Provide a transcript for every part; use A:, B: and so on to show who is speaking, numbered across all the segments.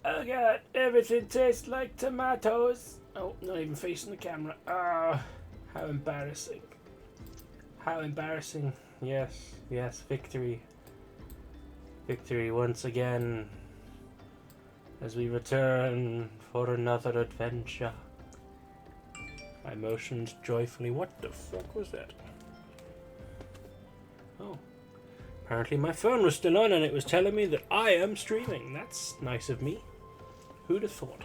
A: Oh god, everything tastes like tomatoes. Oh, not even facing the camera. Ah, how embarrassing. How embarrassing. Yes, yes, victory. Victory once again. As we return for another adventure. I motioned joyfully. What the fuck was that? Oh. Apparently my phone was still on and it was telling me that I am streaming. That's nice of me. Who'd have thought?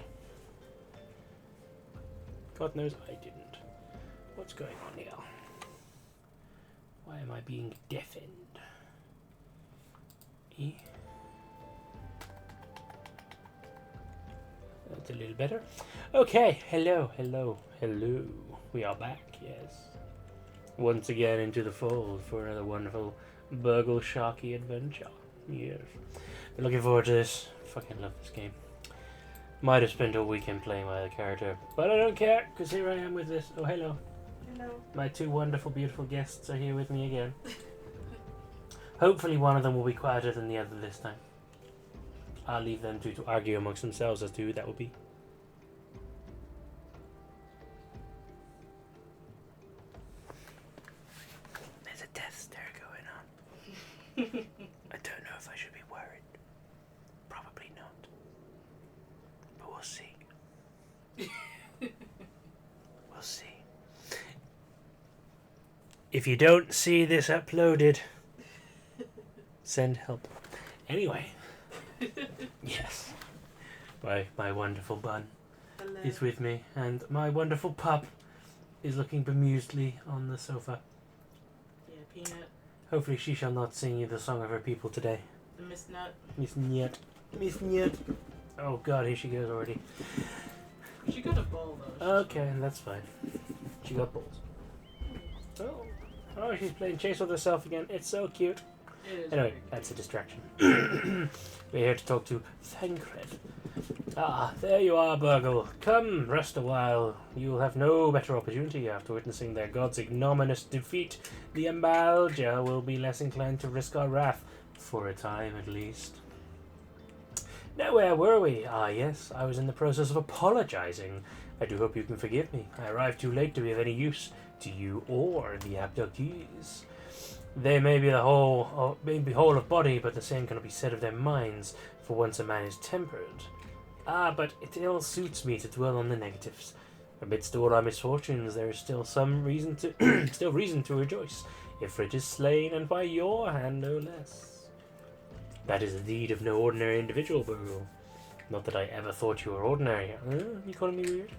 A: God knows I didn't. What's going on here? Why am I being deafened? E? That's a little better. Okay, hello. We are back, yes. Once again into the fold for another wonderful Burgle Sharkey adventure. Yes. Been looking forward to this. Fucking love this game. Might have spent a weekend playing my other character, but I don't care, because here I am with this. Oh, hello.
B: Hello.
A: My two wonderful, beautiful guests are here with me again. Hopefully one of them will be quieter than the other this time. I'll leave them two to argue amongst themselves as to who that will be. There's a death stare going on. I don't know if I should be worried. Probably not. But we'll see. We'll see. If you don't see this uploaded, send help. Anyway. Yes. My wonderful bun
B: Hello.
A: is with me, and my wonderful pup is looking bemusedly on the sofa.
B: Yeah, Peanut.
A: Hopefully she shall not sing you the song of her people today.
B: The Miss Nut.
A: Miss Nyet. Miss Nyet. Oh god, here she goes already.
B: She got a ball though.
A: Okay, that's fine. She got balls. Oh, she's playing chase with herself again. It's so cute.
B: It is
A: Anyway,
B: very
A: that's a distraction. We're here to talk to Thancred. Ah, there you are, Burgle. Come, rest a while. You'll have no better opportunity after witnessing their god's ignominious defeat. The Embalger will be less inclined to risk our wrath, for a time at least. Now, where were we? Ah, yes, I was in the process of apologizing. I do hope you can forgive me. I arrived too late to be of any use to you or the abductees. They may be whole of body, but the same cannot be said of their minds, for once a man is tempered. Ah, but it ill suits me to dwell on the negatives. Amidst all our misfortunes, there is still some reason to reason to rejoice. Ifrit is slain, and by your hand no less. That is the deed of no ordinary individual, Burgle. Not that I ever thought you were ordinary. You calling me weird?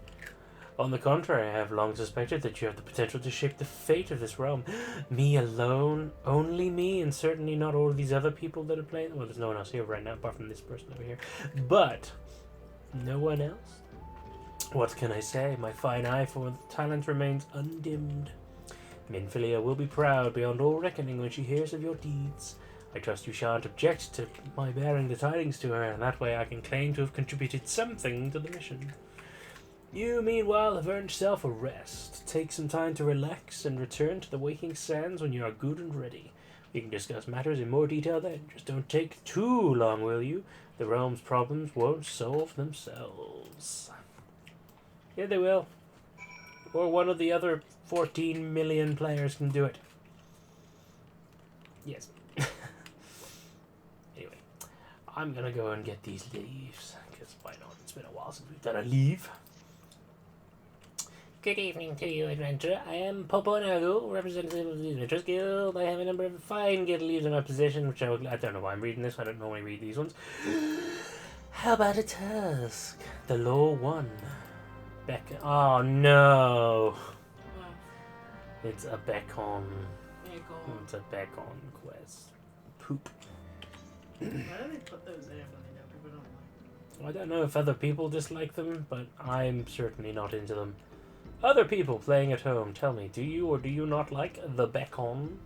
A: On the contrary, I have long suspected that you have the potential to shape the fate of this realm. Me alone? Only me, and certainly not all of these other people that are playing. Well, there's no one else here right now apart from this person over here. But no one else? What can I say? My fine eye for talent remains undimmed. Minfilia will be proud beyond all reckoning when she hears of your deeds. I trust you shan't object to my bearing the tidings to her, and that way I can claim to have contributed something to the mission. You, meanwhile, have earned yourself a rest. Take some time to relax and return to the waking sands when you are good and ready. We can discuss matters in more detail then. Just don't take too long, will you? The realm's problems won't solve themselves. Yeah, they will. Or one of the other 14 million players can do it. Yes. Anyway, I'm gonna go and get these leaves, because why not? It's been a while since we've done a leave. Good evening to you, adventurer. I am Popo Nagu, representative of the Adventurers Guild. I have a number of fine guild leaves in my possession, which I don't know why I'm reading this. I don't normally read these ones. How about a tusk? The Law 1. Oh no! It's a Beacon. It's a Beacon quest. Poop.
B: Why do they put those there when they know people don't like them?
A: I don't know if other people dislike them, but I'm certainly not into them. Other people playing at home, tell me, do you or do you not like the Beacon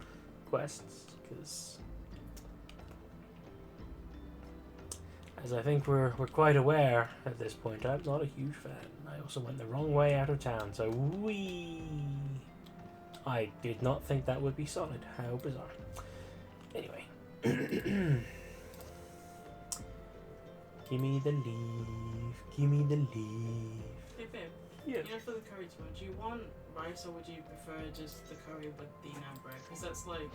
A: quests? Because, as I think we're quite aware at this point, I'm not a huge fan. I also went the wrong way out of town, so I did not think that would be solid. How bizarre. Anyway. Gimme the leaf. Gimme the leaf.
B: Hey babe,
A: Yeah.
B: you know for the curry tomorrow, do you want rice or would you prefer just the curry with the naan bread? Because that's like 2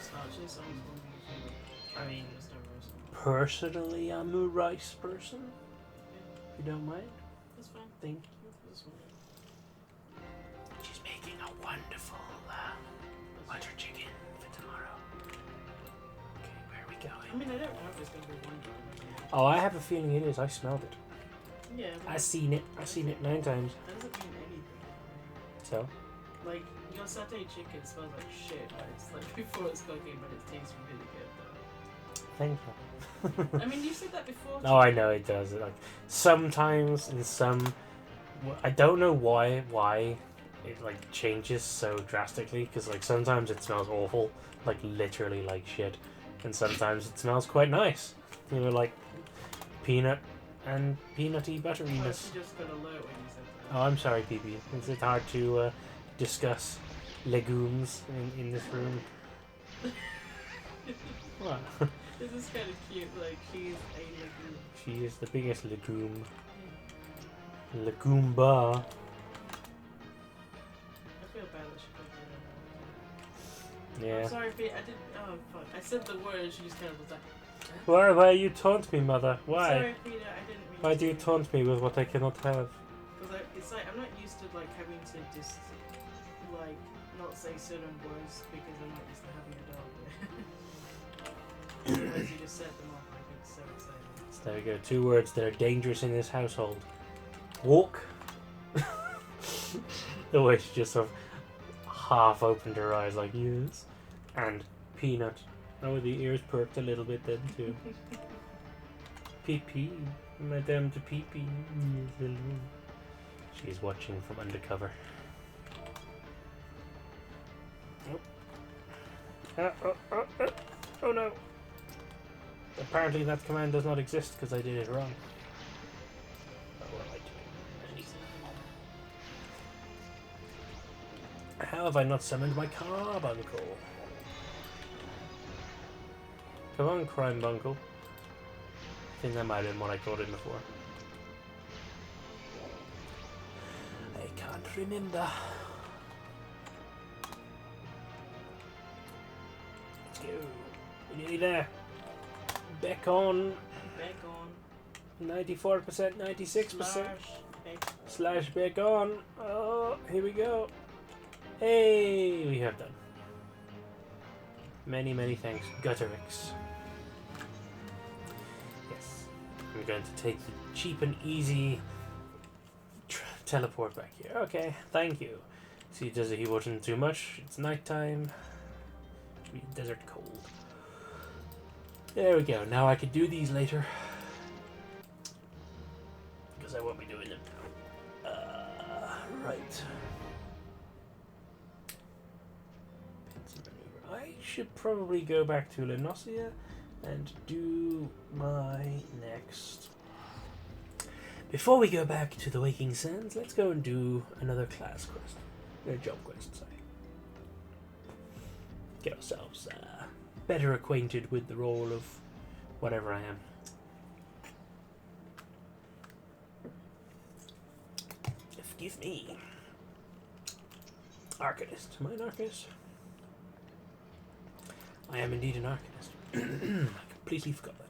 B: starches. I was wondering if you would
A: I mean,
B: just have rice.
A: personally, I'm a rice person. If you don't mind.
B: That's fine.
A: Thank you.
B: That's fine.
A: She's making a wonderful butter chicken for tomorrow. Okay, where are we
B: I
A: going?
B: mean, I don't know if it's gonna be one jar.
A: Oh, I have a feeling it is. I smelled it.
B: Yeah.
A: I seen it. I seen it 9 times.
B: That doesn't mean anything.
A: So,
B: Like your satay chicken smells like shit. Right? It's like before it's cooking, but it tastes really good though.
A: thank you.
B: I mean, you said that before.
A: Oh, I know it does. Like sometimes in some, I don't know why it like changes so drastically. Because like sometimes it smells awful, like literally like shit, and sometimes it smells quite nice. You know, like peanut and peanutty
B: Oh,
A: butteriness.
B: she just got alert when you said that.
A: Oh, I'm sorry, PP. It's hard to discuss legumes in this room. What?
B: This is kind of cute. Like she's a legume.
A: She is the biggest legume. Legume-ba.
B: I feel bad that she couldn't do that.
A: Yeah.
B: I'm sorry, Pete. I didn't. Oh fuck! I said the word and she just kind of was like.
A: Why you taunt me, mother? Why?
B: Sorry, Peter. I didn't mean.
A: Why
B: to
A: do you
B: say
A: taunt me with what I cannot have?
B: Because it's like I'm not used to like having to just like not say certain words because I'm not used to having a dog. Otherwise, you just set them off. I think so exciting.
A: So there we go. 2 words that are dangerous in this household. Walk. The way she just sort of half opened her eyes like, yes. And peanut. Oh, the ears perked a little bit then too. Pee-pee. Madame de Pee-pee. She's watching from undercover. Oh no. Apparently that command does not exist because I did it wrong. Oh, what am I doing? How have I not summoned my carbuncle? Come on, crime bunkle. I think that might have been what I called it before. I can't remember. Let's go. We're nearly there. Back on.
B: Back on.
A: 94%, 96%.
B: Slash back.
A: Back on. Oh, here we go. Hey, we have done. Many, many thanks, Gutterix. Yes, I'm going to take the cheap and easy teleport back here. Okay, thank you. See, he wasn't too much. It's nighttime. Desert cold. There we go. Now I can do these later. Because I won't be doing them now. Right. I should probably go back to Lenosia and do my next. Before we go back to the Waking Sands, let's go and do another class quest. A job quest, sorry. Get ourselves better acquainted with the role of whatever I am. Excuse me. Arcanist. Am I an Arcanist? I am indeed an Arcanist. I completely forgot that.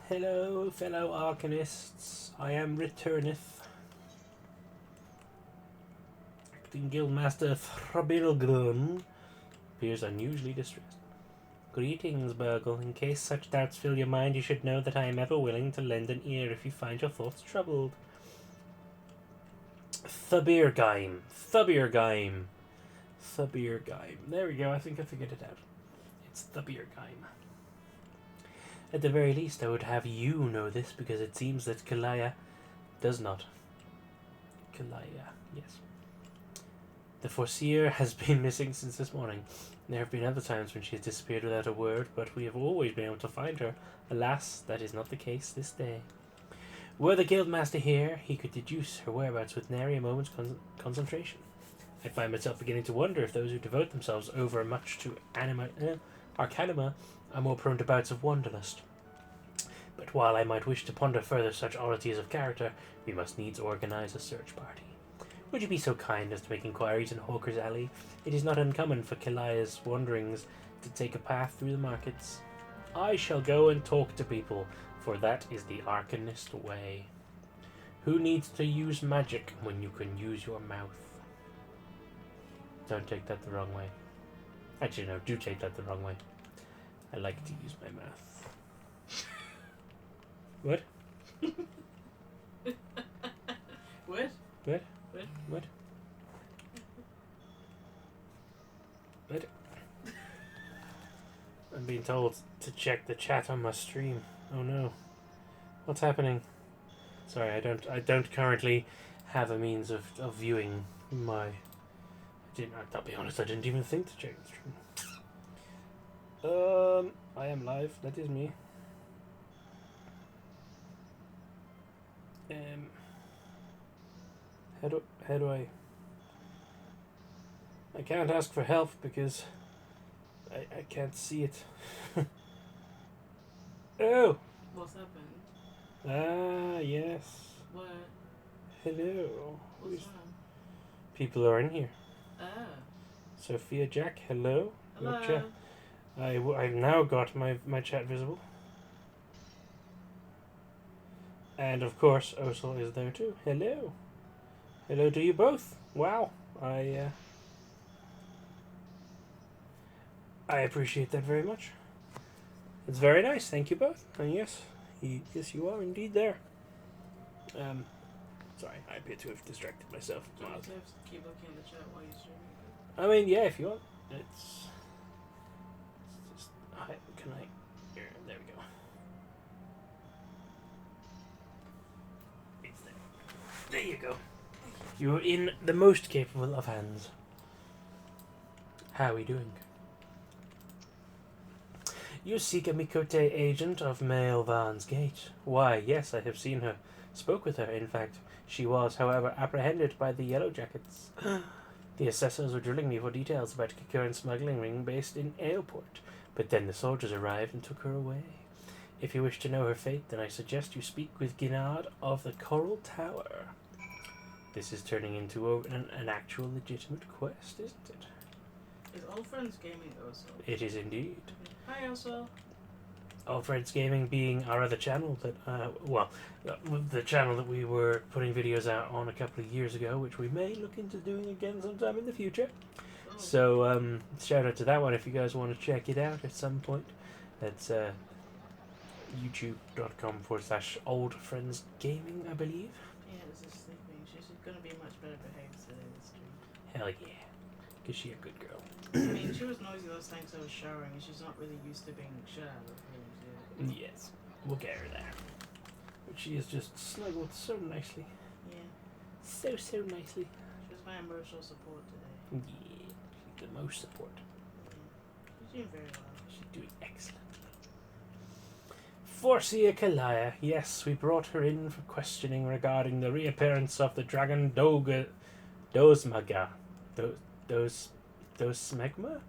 A: Hello, fellow Arcanists. I am returneth. Acting Guildmaster Burgle appears unusually distressed. Greetings, Burgle. In case such doubts fill your mind, you should know that I am ever willing to lend an ear if you find your thoughts troubled. Thubirgaim. There we go, I think I figured it out. It's Thubirgaim. At the very least, I would have you know this, because it seems that Kalaya does not. Kalaya, yes. The Foreseer has been missing since this morning. There have been other times when she has disappeared without a word, but we have always been able to find her. Alas, that is not the case this day. Were the Guildmaster here, he could deduce her whereabouts with nary a moment's concentration. I find myself beginning to wonder if those who devote themselves overmuch to arcanima are more prone to bouts of wanderlust. But while I might wish to ponder further such oddities of character, we must needs organize a search party. Would you be so kind as to make inquiries in Hawker's Alley? It is not uncommon for Kalaya's wanderings to take a path through the markets. I shall go and talk to people, for that is the arcanist way. Who needs to use magic when you can use your mouth? Don't take that the wrong way. Actually, no, do take that the wrong way. I like to use my mouth. What?
B: What?
A: What?
B: What?
A: What? What? I'm being told to check the chat on my stream. Oh no. What's happening? Sorry, I don't currently have a means of viewing my... I'll be honest, I didn't even think to check the stream. I am live, that is me. How do I can't ask for help because I can't see it. Oh!
B: What's happened?
A: Ah, yes.
B: What?
A: Hello.
B: What's wrong?
A: People are in here.
B: Ah.
A: Sophia Jack, hello.
B: Hello.
A: Your chat. I've now got my chat visible. And of course, Osel is there too. Hello. Hello to you both. Wow. I appreciate that very much. It's very nice. Thank you both. And yes, yes, you are indeed there. Sorry, I appear to have distracted myself.
B: Do you want me to keep looking at the chat while you're streaming?
A: I mean, yeah, if you want. It's just... Can I... Here, there we go. It's there. There you go. You're in the most capable of hands. How are we doing? You seek a Mikote agent of Maelvan's Gate. Why, yes, I have seen her. Spoke with her, in fact. She was, however, apprehended by the Yellow Jackets. The assessors were drilling me for details about a current smuggling ring based in Airport, but then the soldiers arrived and took her away. If you wish to know her fate, then I suggest you speak with Ginard of the Coral Tower. This is turning into an actual legitimate quest, isn't it?
B: Is Old Friends Gaming also?
A: It is indeed.
B: Hi, also.
A: All Friends Gaming being our other channel that, the channel that we were putting videos out on a couple of years ago, which we may look into doing again sometime in the future.
B: Oh.
A: So, shout out to that one if you guys want to check it out at some point. That's youtube.com/Old Friends Gaming, I believe.
B: Yeah, this is sleeping. She's going to be much better behaved today this stream.
A: Hell yeah. Because she's a good girl.
B: I mean, she was noisy last time because I was showering, and she's not really used to being shut out of rooms yet.
A: Yes, we'll get her there. But she is just snuggled so nicely.
B: Yeah.
A: So nicely.
B: She was my emotional support today.
A: Yeah, she's the most support.
B: Yeah. She's doing very well.
A: She's doing excellent. Forcia Kalaya. Yes, we brought her in for questioning regarding the reappearance of the dragon Dosmaga. Smegma?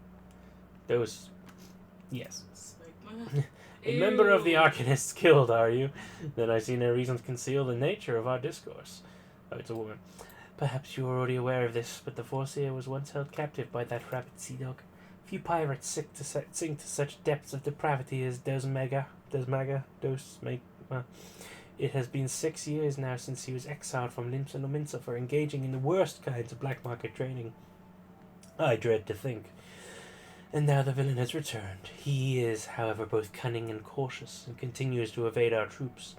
A: Yes.
B: Smegma?
A: A member of the Arcanists Guild, are you? Then I see no reason to conceal the nature of our discourse. Oh, it's a woman. Perhaps you are already aware of this, but the Forcia was once held captive by that rabid sea dog. Few pirates sink to such depths of depravity as Dosmaga. It has been 6 years now since he was exiled from Limsa Lominsa for engaging in the worst kinds of black market trading. I dread to think. And now the villain has returned. He is, however, both cunning and cautious, and continues to evade our troops.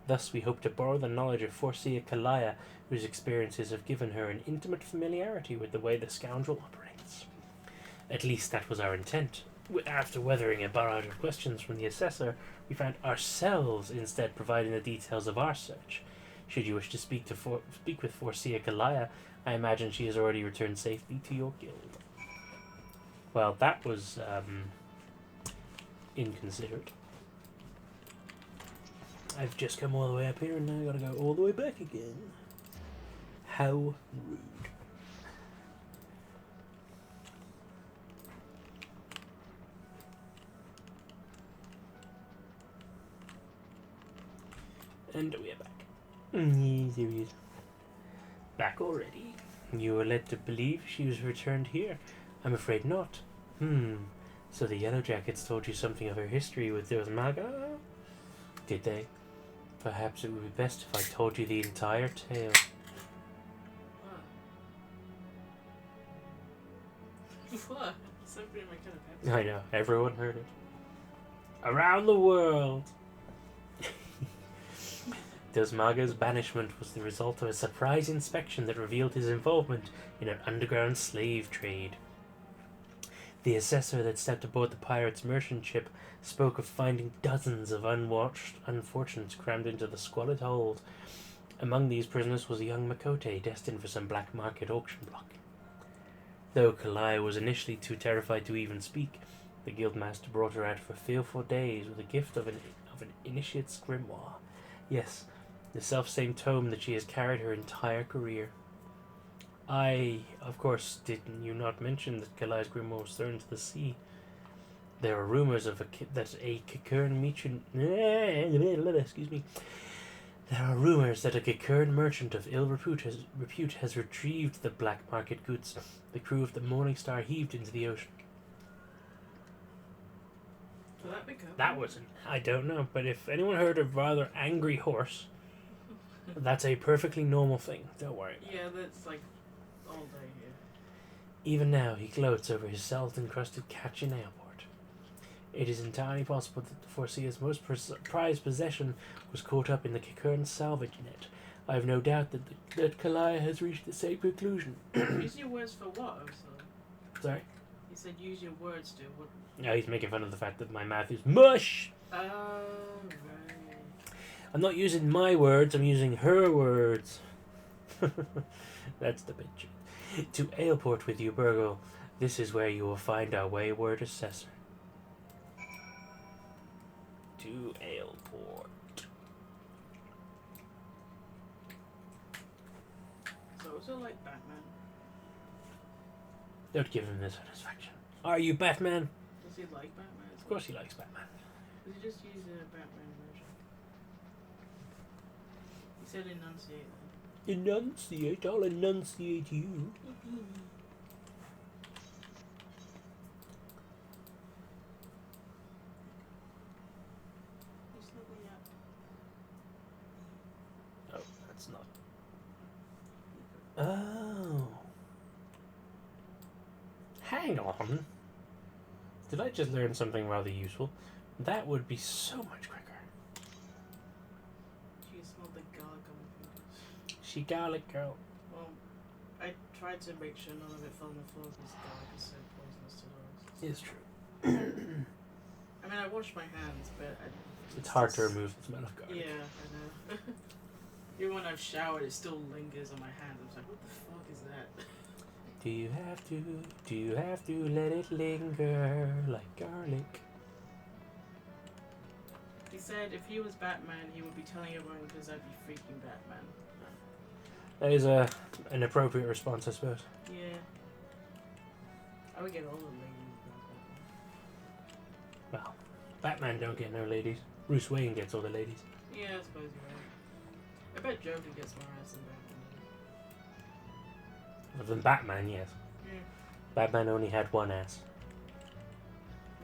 A: Thus we hope to borrow the knowledge of Forcia Kalaya, whose experiences have given her an intimate familiarity with the way the scoundrel operates. At least that was our intent. After weathering a barrage of questions from the assessor, we found ourselves instead providing the details of our search. Should you wish to speak with Forcia Kalaya, I imagine she has already returned safely to your guild. Well, that was inconsiderate. I've just come all the way up here and now I gotta go all the way back again. How rude. And we are back. There he is. Back already. You were led to believe she was returned here. I'm afraid not. So the Yellow Jackets told you something of her history with those Saga? Did they? Perhaps it would be best if I told you the entire tale.
B: What? Something in my kind of pet.
A: I know, everyone heard it. Around the world! Dosmaga's banishment was the result of a surprise inspection that revealed his involvement in an underground slave trade. The assessor that stepped aboard the pirate's merchant ship spoke of finding dozens of unwatched unfortunates crammed into the squalid hold. Among these prisoners was a young Makote destined for some black market auction block. Though Kalai was initially too terrified to even speak, the guildmaster brought her out for fearful days with a gift of an initiate's grimoire. Yes, the self-same tome that she has carried her entire career. Of course, did you not mention that Kalai's grimoire was thrown into the sea? There are rumors that a Kikern merchant of ill repute has retrieved the black market goods the crew of the Morning Star heaved into the ocean.
B: Will that be good?
A: That wasn't. I don't know, but if anyone heard of rather angry horse, that's a perfectly normal thing. Don't worry.
B: Yeah, that's like all day here.
A: Even now, he gloats over his salt-encrusted catch in airport. It is entirely possible that the Forsea's most prized possession was caught up in the Kikern salvage net. I have no doubt that Kalaya has reached the same conclusion.
B: Use your words for what, also?
A: Sorry?
B: You said use your words to what?
A: No, he's making fun of the fact that my math is mush!
B: Oh, right.
A: I'm not using my words, I'm using her words. That's the picture. To Aleport with you, Burgle. This is where you will find our wayward assessor. To Aleport.
B: So is it like Batman?
A: Don't give him this satisfaction. Are you Batman?
B: Does he like Batman?
A: Of course he likes Batman.
B: Does he just use a Batman version? He said enunciate.
A: Enunciate? I'll enunciate you.
B: He's looking up.
A: Oh, that's not. Oh. Hang on. Did I just learn something rather useful? That would be so much quicker.
B: You smell the garlic on my fingers.
A: She garlic girl.
B: Well, I tried to make sure none of it fell on the floor because garlic is so poisonous to dogs.
A: It's true.
B: I mean, I washed my hands, but
A: It's hard to remove the smell of garlic.
B: Yeah, I know. Even when I've showered, it still lingers on my hands. I was like, what the fuck is that?
A: Do you have to let it linger like garlic?
B: He said if he was Batman, he would be telling everyone because I'd be freaking Batman.
A: That is an appropriate response, I suppose.
B: Yeah. I would get all the ladies about
A: Well, Batman don't get no ladies. Bruce Wayne gets all the ladies.
B: Batman. Yeah, I suppose you're right. I bet Joker gets more ass than Batman.
A: Other than Batman, yes.
B: Yeah.
A: Batman only had one ass.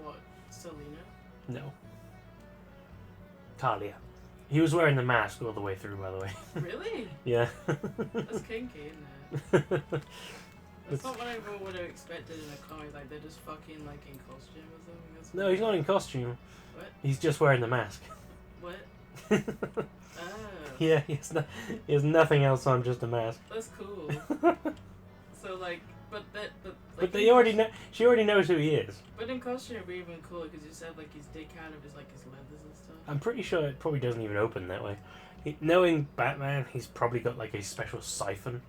B: What? Selena?
A: No. Talia. He was wearing the mask all the way through, by the way.
B: Really?
A: Yeah.
B: That's kinky, isn't it? That's
A: It's-
B: not what I would have expected in a comic. Like they're just fucking like in costume or something. That's
A: No, he's not in costume.
B: What?
A: He's just wearing the mask.
B: What?
A: Yeah,
B: Oh.
A: he has nothing else on, just a mask.
B: That's cool. So like, but
A: But they already know. She already knows who he is.
B: But in costume, it'd be even cooler because you said like his dick out of his like his leathers and stuff.
A: I'm pretty sure it probably doesn't even open that way. Knowing Batman, he's probably got like a special siphon,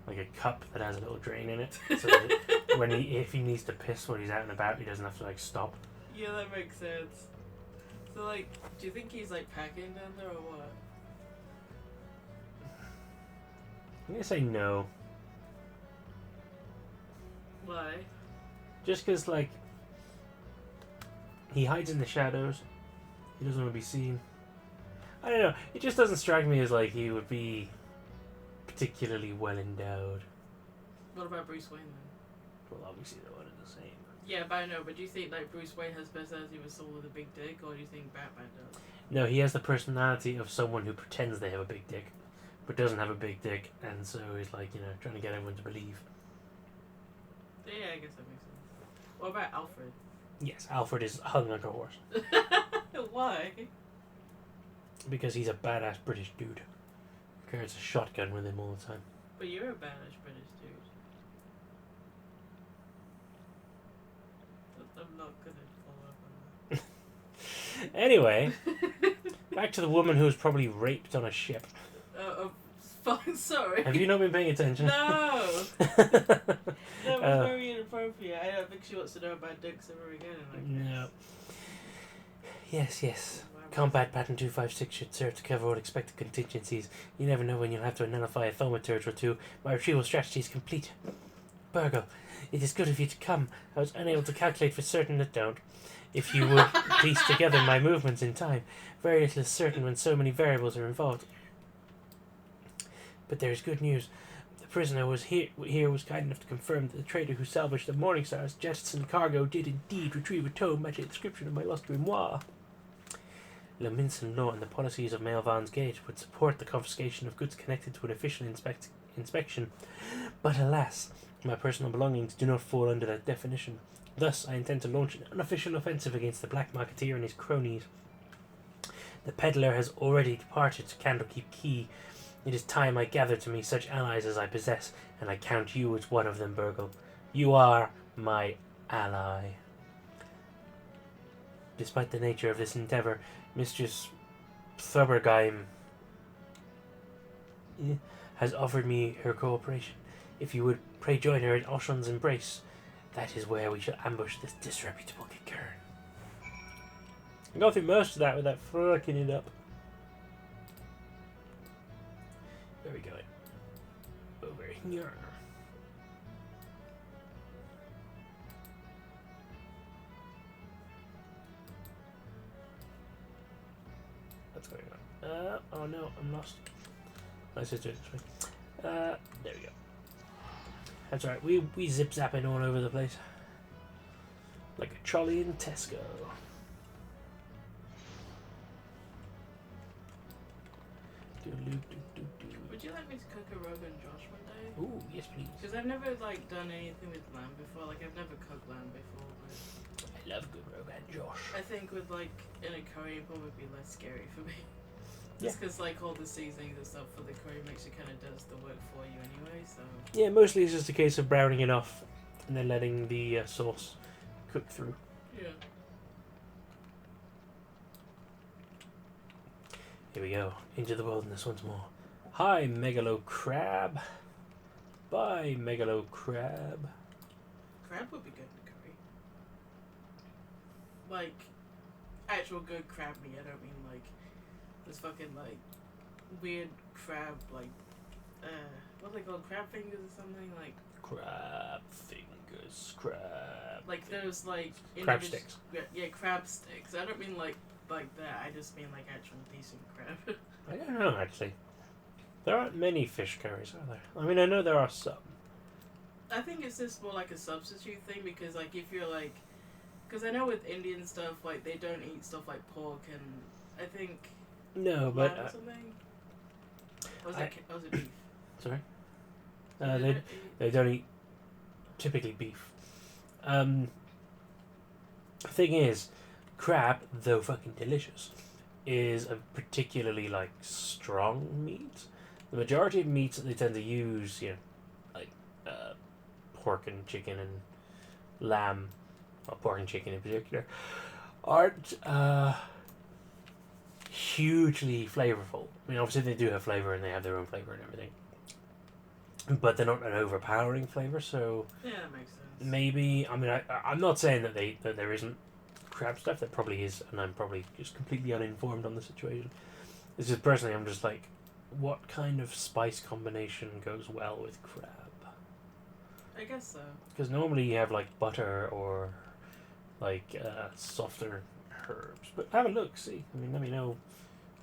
A: like a cup that has a little drain in it, so that if he needs to piss when he's out and about, he doesn't have to like stop.
B: Yeah, that makes sense. So like, do you think he's like packing down there or what?
A: I'm gonna say no,
B: Why?
A: just because like he hides in the shadows. He doesn't want to be seen. I don't know. It just doesn't strike me as like he would be particularly well endowed.
B: What about Bruce Wayne then?
A: Well, obviously they're one and the same.
B: Yeah, but I know. But do you think like Bruce Wayne has personality with someone with a big dick, or do you think Batman does?
A: No, he has the personality of someone who pretends they have a big dick, but doesn't have a big dick, and so he's like, trying to get everyone to believe.
B: Yeah, I guess that makes sense. What about Alfred?
A: Yes, Alfred is hung like a horse.
B: Why?
A: Because he's a badass British dude. Carries a shotgun with him all the time.
B: But you're a badass British dude. I'm not gonna follow up on that.
A: Anyway, back to the woman who was probably raped on a ship.
B: Fine, sorry.
A: Have you not been paying attention?
B: No! That was very inappropriate. I don't think she wants to know about dicks ever again.
A: No. Yes. Combat Pattern 256 should serve to cover all expected contingencies. You never know when you'll have to nullify a thaumaturge or two. My retrieval strategy is complete. Burgle, it is good of you to come. I was unable to calculate for certain that don't. If you would piece together my movements in time. Very little is certain when so many variables are involved. But there is good news. The prisoner was here was kind enough to confirm that the trader who salvaged the Morningstar's jettisoned cargo did indeed retrieve a tome matching the description of my lost grimoire. Leminson law and the policies of Melvan's Gate would support the confiscation of goods connected to an official inspection, but alas, my personal belongings do not fall under that definition. Thus, I intend to launch an unofficial offensive against the Black Marketeer and his cronies. The peddler has already departed to Candlekeep Quay. It is time I gather to me such allies as I possess, and I count you as one of them, Burgle. You are my ally. Despite the nature of this endeavour, Mistress Thubbergeim has offered me her cooperation. If you would pray join her in Oshon's embrace, that is where we shall ambush this disreputable Kikern. I got through most of that without fucking it up. Where are we going? Over here. What's going on? Oh no, I'm lost. Let's just do it this way. There we go. That's right, we zip zapping all over the place. Like a trolley in Tesco.
B: Would you like me to cook a Rogan Josh one day?
A: Ooh, yes please.
B: Because I've never done anything with lamb before. I've never cooked lamb before. But
A: I love good Rogan Josh.
B: I think with in a curry, it probably be less scary for me. Just because all the seasonings and stuff for the curry makes it kind of does the work for you anyway. So
A: yeah, mostly it's just a case of browning it off and then letting the sauce cook through.
B: Yeah.
A: Here we go, into the wilderness once more. Hi, Megalo Crab. Bye, Megalo Crab.
B: Crab would be good in curry. Actual good crab meat. I don't mean this fucking weird crab what are they called? Crab fingers or something
A: Crab fingers, crab.
B: Those
A: crab sticks.
B: Yeah, crab sticks. I don't mean like that. I just mean actual decent crab.
A: I don't know actually. There aren't many fish curries, are there? I mean, I know there are some.
B: I think it's just more like a substitute thing because if you're because I know with Indian stuff they don't eat stuff like pork and I think
A: no,
B: but
A: but
B: or something. Or was it beef?
A: Sorry.
B: Did
A: They don't eat typically beef. Thing is, crab, though fucking delicious, is a particularly strong meat. The majority of meats that they tend to use, pork and chicken and lamb, well, pork and chicken in particular, aren't hugely flavorful. I mean, obviously they do have flavor and they have their own flavor and everything, but they're not an overpowering flavor. So
B: yeah, that makes sense.
A: Maybe I'm not saying that there isn't crab stuff. There probably is, and I'm probably just completely uninformed on the situation. It's just personally, I'm just what kind of spice combination goes well with crab?
B: I guess so.
A: Because normally you have butter or softer herbs. But have a look, see. I mean, let me know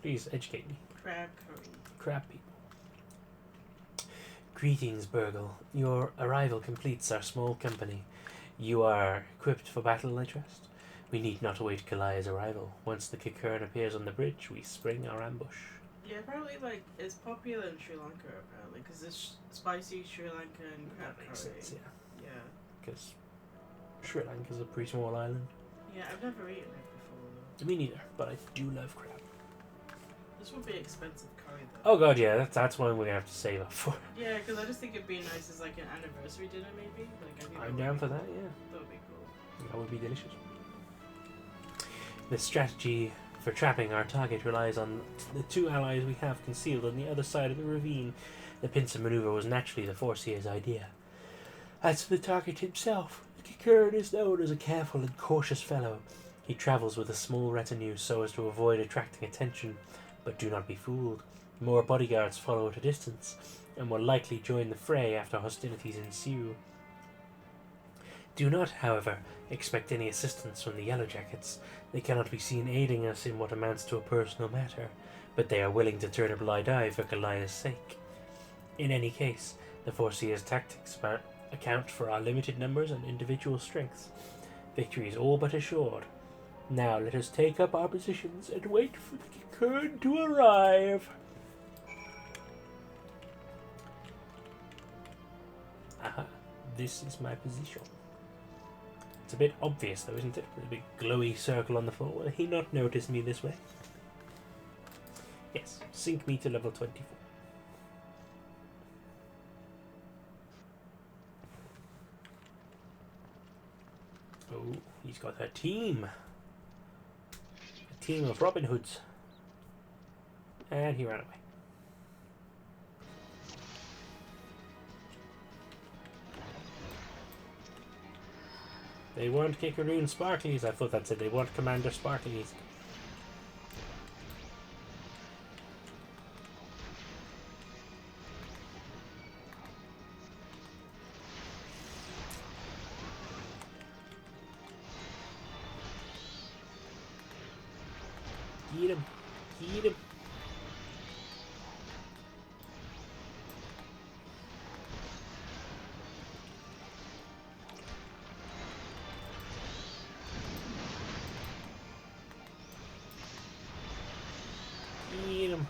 A: Please educate me.
B: Crab curry.
A: Crab people. Greetings, Burgle. Your arrival completes our small company. You are equipped for battle, I trust? We need not await Kalaya's arrival. Once the Kikern appears on the bridge, we spring our ambush.
B: Yeah, apparently, like, it's popular in Sri Lanka, apparently, because it's spicy Sri Lankan crab
A: That makes
B: curry.
A: sense, yeah.
B: Yeah.
A: Because Sri Lanka's a pretty small island.
B: Yeah, I've never eaten it before, though.
A: Me neither, but I do love crab.
B: This would be expensive curry, though.
A: Oh god, yeah, that's one we're gonna have to save up for.
B: Yeah, because I just think it'd be nice as, like, an anniversary dinner, maybe. Like, I think
A: I'm down for that, yeah.
B: That would be cool.
A: That would be delicious. The strategy for trapping our target relies on the two allies we have concealed on the other side of the ravine. The pincer maneuver was naturally the Forcier's idea. As for the target himself, Kikern is known as a careful and cautious fellow. He travels with a small retinue so as to avoid attracting attention, but do not be fooled. More bodyguards follow at a distance, and will likely join the fray after hostilities ensue. Do not, however, expect any assistance from the Yellow Jackets. They cannot be seen aiding us in what amounts to a personal matter, but they are willing to turn a blind eye for Goliath's sake. In any case, the Forcier's tactics account for our limited numbers and individual strengths. Victory is all but assured. Now let us take up our positions and wait for the Kikern to arrive. Aha, this is my position. It's a bit obvious though, isn't it? With a big glowy circle on the floor. Will he not notice me this way? Yes, sink me to level 24. Oh, he's got a team. A team of Robin Hoods. And he ran away. They weren't Kikaroon Sparklies. I thought that said they weren't Commander Sparklies. Get him. Get him. Get him.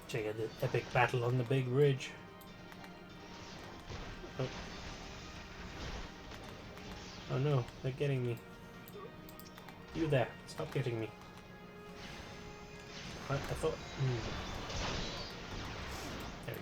A: Check out the epic battle on the big ridge. Oh. Oh no, they're getting me. You there, stop getting me. I thought... There we go.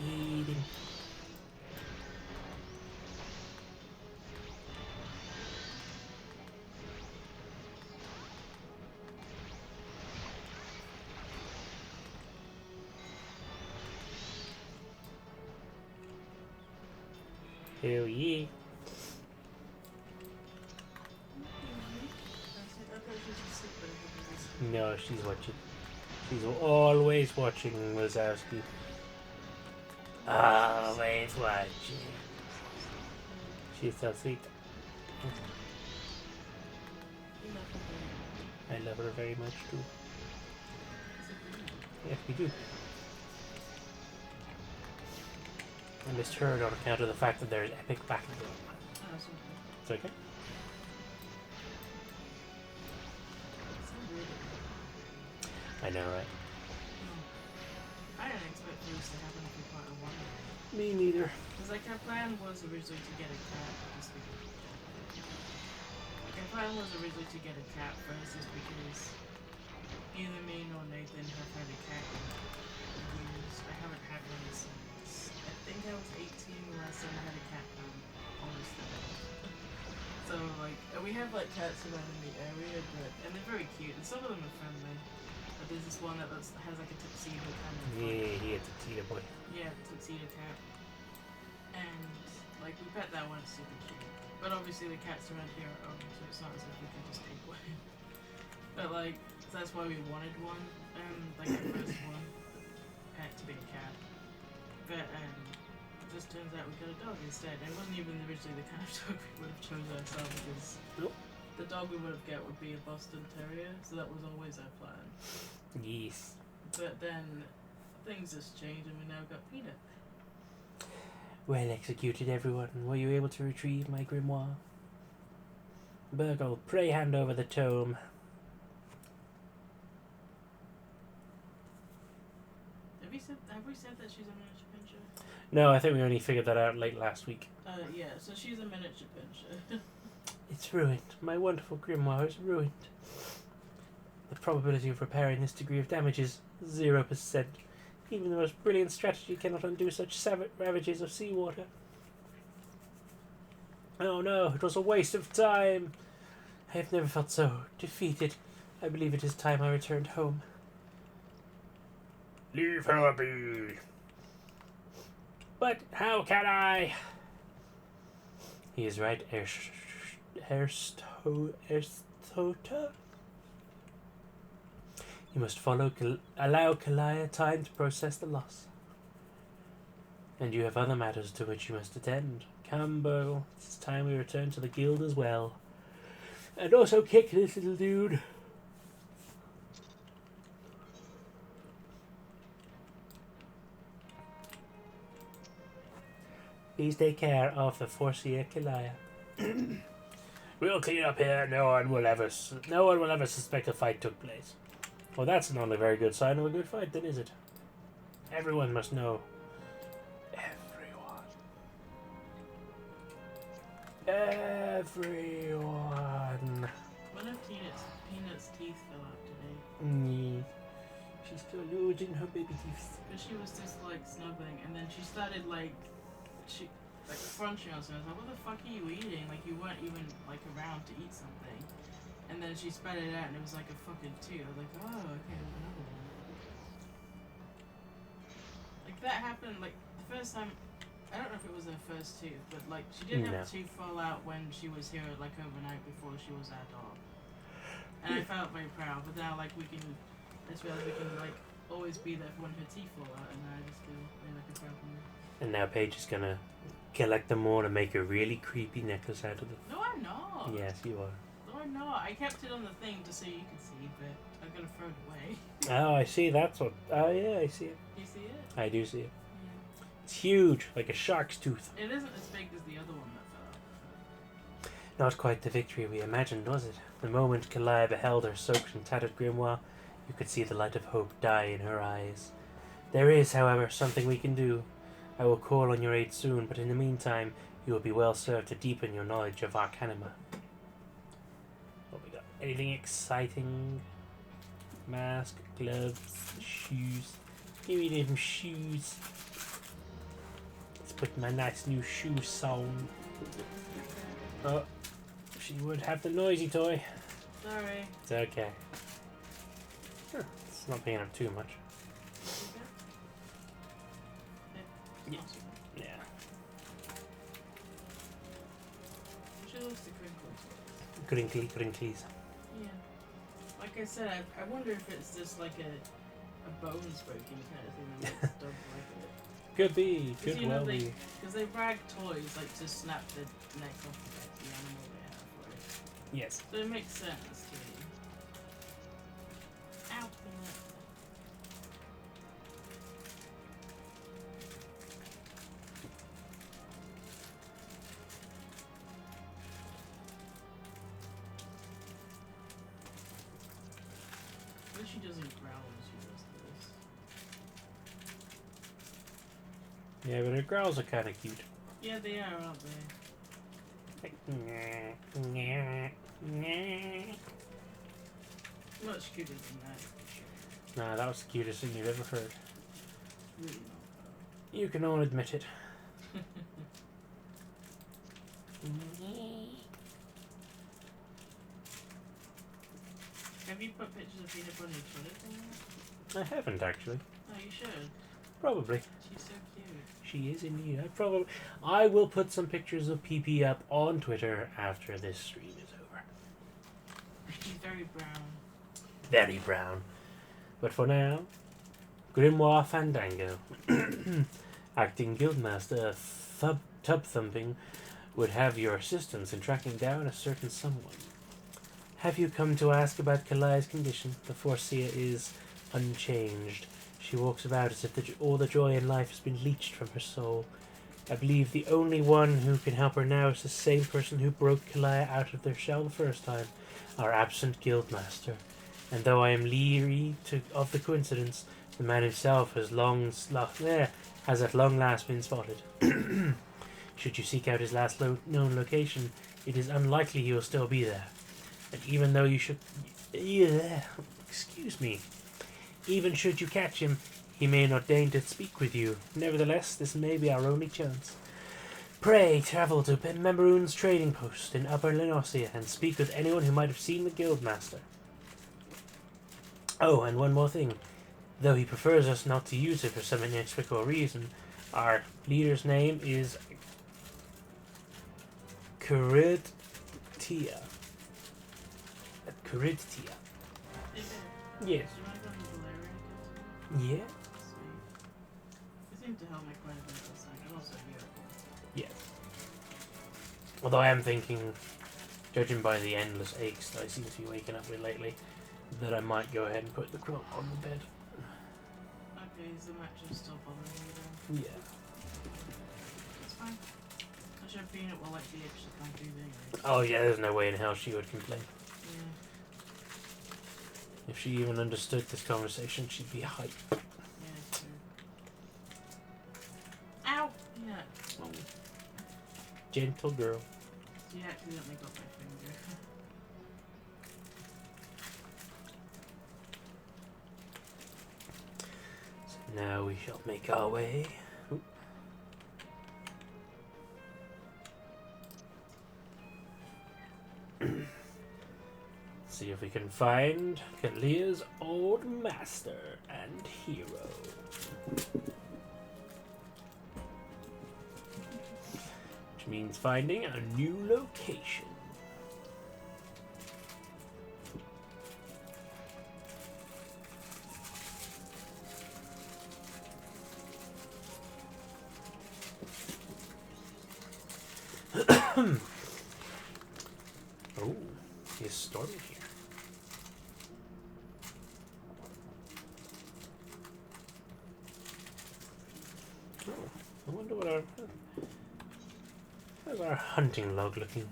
A: Eating. Hell yeah. No, she's watching. She's always watching Wazowski. Always watching. She's so sweet. I love her very much too. Yes, we do. I misheard on account of the fact that there's epic battle. It's okay. I know, right?
B: I didn't expect things to happen if you part of one.
A: Me neither.
B: Because, like, our plan was originally to get a cat. Like, our plan was originally to get a cat first, is because neither me nor Nathan have had a cat in years. I haven't had one since I think I was 18 last time I had a cat. Almost that. So like, and we have like cats around in the area, and they're very cute, and some of them are friendly. But there's this one that has like a tuxedo kind of.
A: Yeah, he had to tuxedo boy.
B: Yeah, tuxedo cat. And like we pet that one, it's super cute. But obviously the cats around here are owned, so it's not as if we can just take one. But like, that's why we wanted one, like the first one, pet to be a cat. But it just turns out we got a dog instead. It wasn't even originally the kind of dog we would have chosen ourselves because the dog we would have got would be a Boston Terrier, so that was always our plan.
A: Yes.
B: But then things just changed and we now got Peanut.
A: Well executed, everyone. Were you able to retrieve my grimoire? Burgle, pray hand over the tome.
B: Have we said that she's a miniature pincher?
A: No, I think we only figured that out late last week.
B: Yeah, so she's a miniature pincher.
A: It's ruined. My wonderful grimoire is ruined. The probability of repairing this degree of damage is 0%. Even the most brilliant strategy cannot undo such ravages of seawater. Oh no, it was a waste of time. I have never felt so defeated. I believe it is time I returned home. Leave her be. But how can I? He is right, Erstota. You must allow Kalia time to process the loss. And you have other matters to which you must attend. Come, Burgle, it's time we return to the guild as well. And also kick this little dude. Please take care of the Forcia Kalia. We'll clean up here. No one will ever suspect a fight took place. Well, that's not a very good sign of a good fight, then, is it? Everyone must know. Everyone.
B: One of Peanut's teeth fell out today.
A: She's still losing her baby teeth.
B: But she was just like snubbling, and then she started like crunching on something. I was like, what the fuck are you eating? Like you weren't even like around to eat something. And then she spat it out, and it was like a fucking tooth. I was like, oh, okay, another one. Like that happened like the first time. I don't know if it was her first tooth, but like she did have a tooth fall out when she was here like overnight before she was our dog. And I felt very proud, but now like I just realized we can like always be there for when her teeth fall out, and I just feel really like a proud woman.
A: And now Paige is gonna collect them all and make a really creepy necklace out of them.
B: No, I'm not.
A: Yes, you are.
B: No, I'm not. I kept it on the thing just so you could see, but I'm gonna throw it away.
A: Oh, I see. That's what. Oh, yeah, I see it.
B: You see it?
A: I do see it.
B: Yeah.
A: It's huge, like a shark's tooth.
B: It isn't as big as the other one that fell out.
A: Not quite the victory we imagined, was it? The moment Kalia beheld her soaked and tattered grimoire, you could see the light of hope die in her eyes. There is, however, something we can do. I will call on your aid soon, but in the meantime, you will be well served to deepen your knowledge of Arcanima. What we got? Anything exciting? Mask, gloves, shoes. Give me them shoes. Let's put my nice new shoes on. Oh, she would have the noisy toy.
B: Sorry.
A: It's okay. Huh, it's not picking up too much. Yeah. Yeah.
B: She looks the crinkles.
A: Crinklies.
B: Yeah. Like I said, I wonder if it's just like a bones breaking kind of thing that makes dogs like it.
A: Could be. Could well be.
B: Because they brag toys like to snap the neck off the animal they have, right?
A: Yes.
B: So it makes sense to me. Ow! But she doesn't growl when she does this.
A: Yeah, but her growls are kind of cute.
B: Yeah, they are, aren't they?
A: Like, nah.
B: Much cuter than that, for sure.
A: Nah, that was the cutest thing you've ever heard.
B: Really not,
A: You can all admit it.
B: Have you put pictures of Peanut on your Twitter thing?
A: I haven't actually.
B: Oh, you should.
A: Probably.
B: She's so cute.
A: She is indeed. I will put some pictures of PP up on Twitter after this stream is over.
B: She's very brown.
A: Very brown. But for now, Grimoire Fandango, acting Guildmaster Tub Thumping, would have your assistance in tracking down a certain someone. Have you come to ask about Kalai's condition? The Forcia is unchanged. She walks about as if all the joy in life has been leached from her soul. I believe the only one who can help her now is the same person who broke Kalai out of their shell the first time, our absent Guildmaster. And though I am leery of the coincidence, the man himself has at long last been spotted. Should you seek out his last known location, it is unlikely he will still be there. And even though you should... excuse me. Even should you catch him, he may not deign to speak with you. Nevertheless, this may be our only chance. Pray travel to Memberoon's trading post in Upper Lenosia and speak with anyone who might have seen the Guildmaster. Oh, and one more thing. Though he prefers us not to use it for some inexplicable reason, our leader's name is Kuridtia. Kuridtia. Yes.
B: Do you want to go to Valerian?
A: Yeah?
B: Sweet. It seemed to help me quite a bit this night, and also you.
A: Yes. Although I am thinking, judging by the endless aches that I seem to be waking up with lately, that I might go ahead and put the quilt on the bed.
B: Okay, is the mattress still bothering you then?
A: Yeah.
B: That's fine. I should have been it will like the itch to come through there.
A: Oh yeah, there's no way in hell she would complain.
B: Yeah.
A: If she even understood this conversation, she'd be hyped.
B: Yeah, true. Ow! Yeah.
A: Oh. Gentle girl.
B: She accidentally got my finger.
A: So now we shall make our way. Oop. See if we can find Kalia's old master and hero. Which means finding a new location. Oh, it's stormy here. Oh, I wonder what how's our hunting log looking?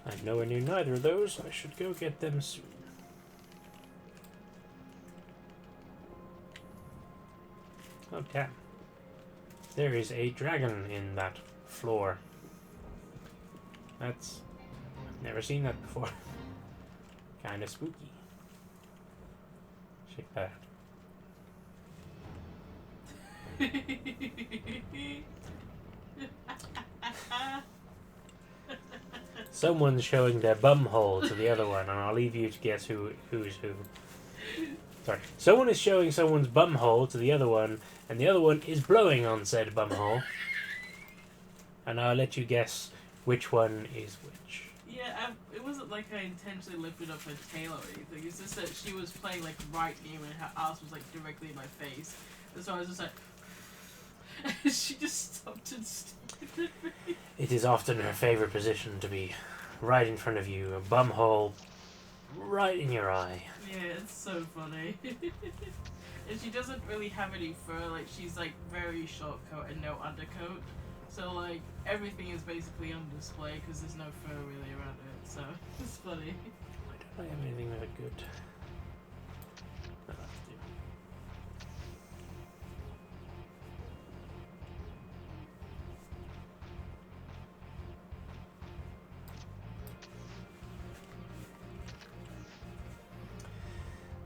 A: I'm nowhere near neither of those, so I should go get them soon. Oh damn. There is a dragon in that floor. I've never seen that before. Kinda spooky. Check that out. Someone's showing their bumhole to the other one, and I'll leave you to guess who's who. Sorry. Someone is showing someone's bumhole to the other one, and the other one is blowing on said bumhole. And I'll let you guess which one is which.
B: Yeah, it wasn't like I intentionally lifted up her tail or anything. It's just that she was playing like right near me and her ass was like directly in my face. And so I was just like... she just stopped and stared at me.
A: It is often her favourite position to be right in front of you, a bumhole right in your eye.
B: Yeah, it's so funny. And she doesn't really have any fur, like she's like very short coat and no undercoat. So like everything is basically on display because there's no fur really around it, so it's funny.
A: I don't have anything that good.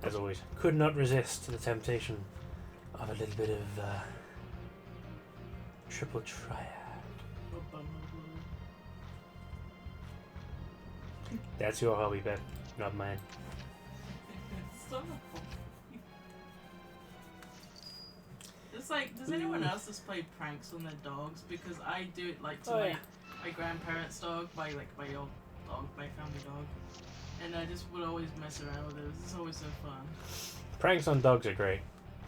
A: As always, could not resist the temptation of a little bit of triple triad.
B: Or bumhole blue.
A: That's your hobby, Ben, not mine.
B: Stop. It's like, does anyone else just play pranks on their dogs? Because I do it like to my grandparents' dog, my old dog, my family dog, and I just would always mess around with it. It's always so fun.
A: Pranks on dogs are great.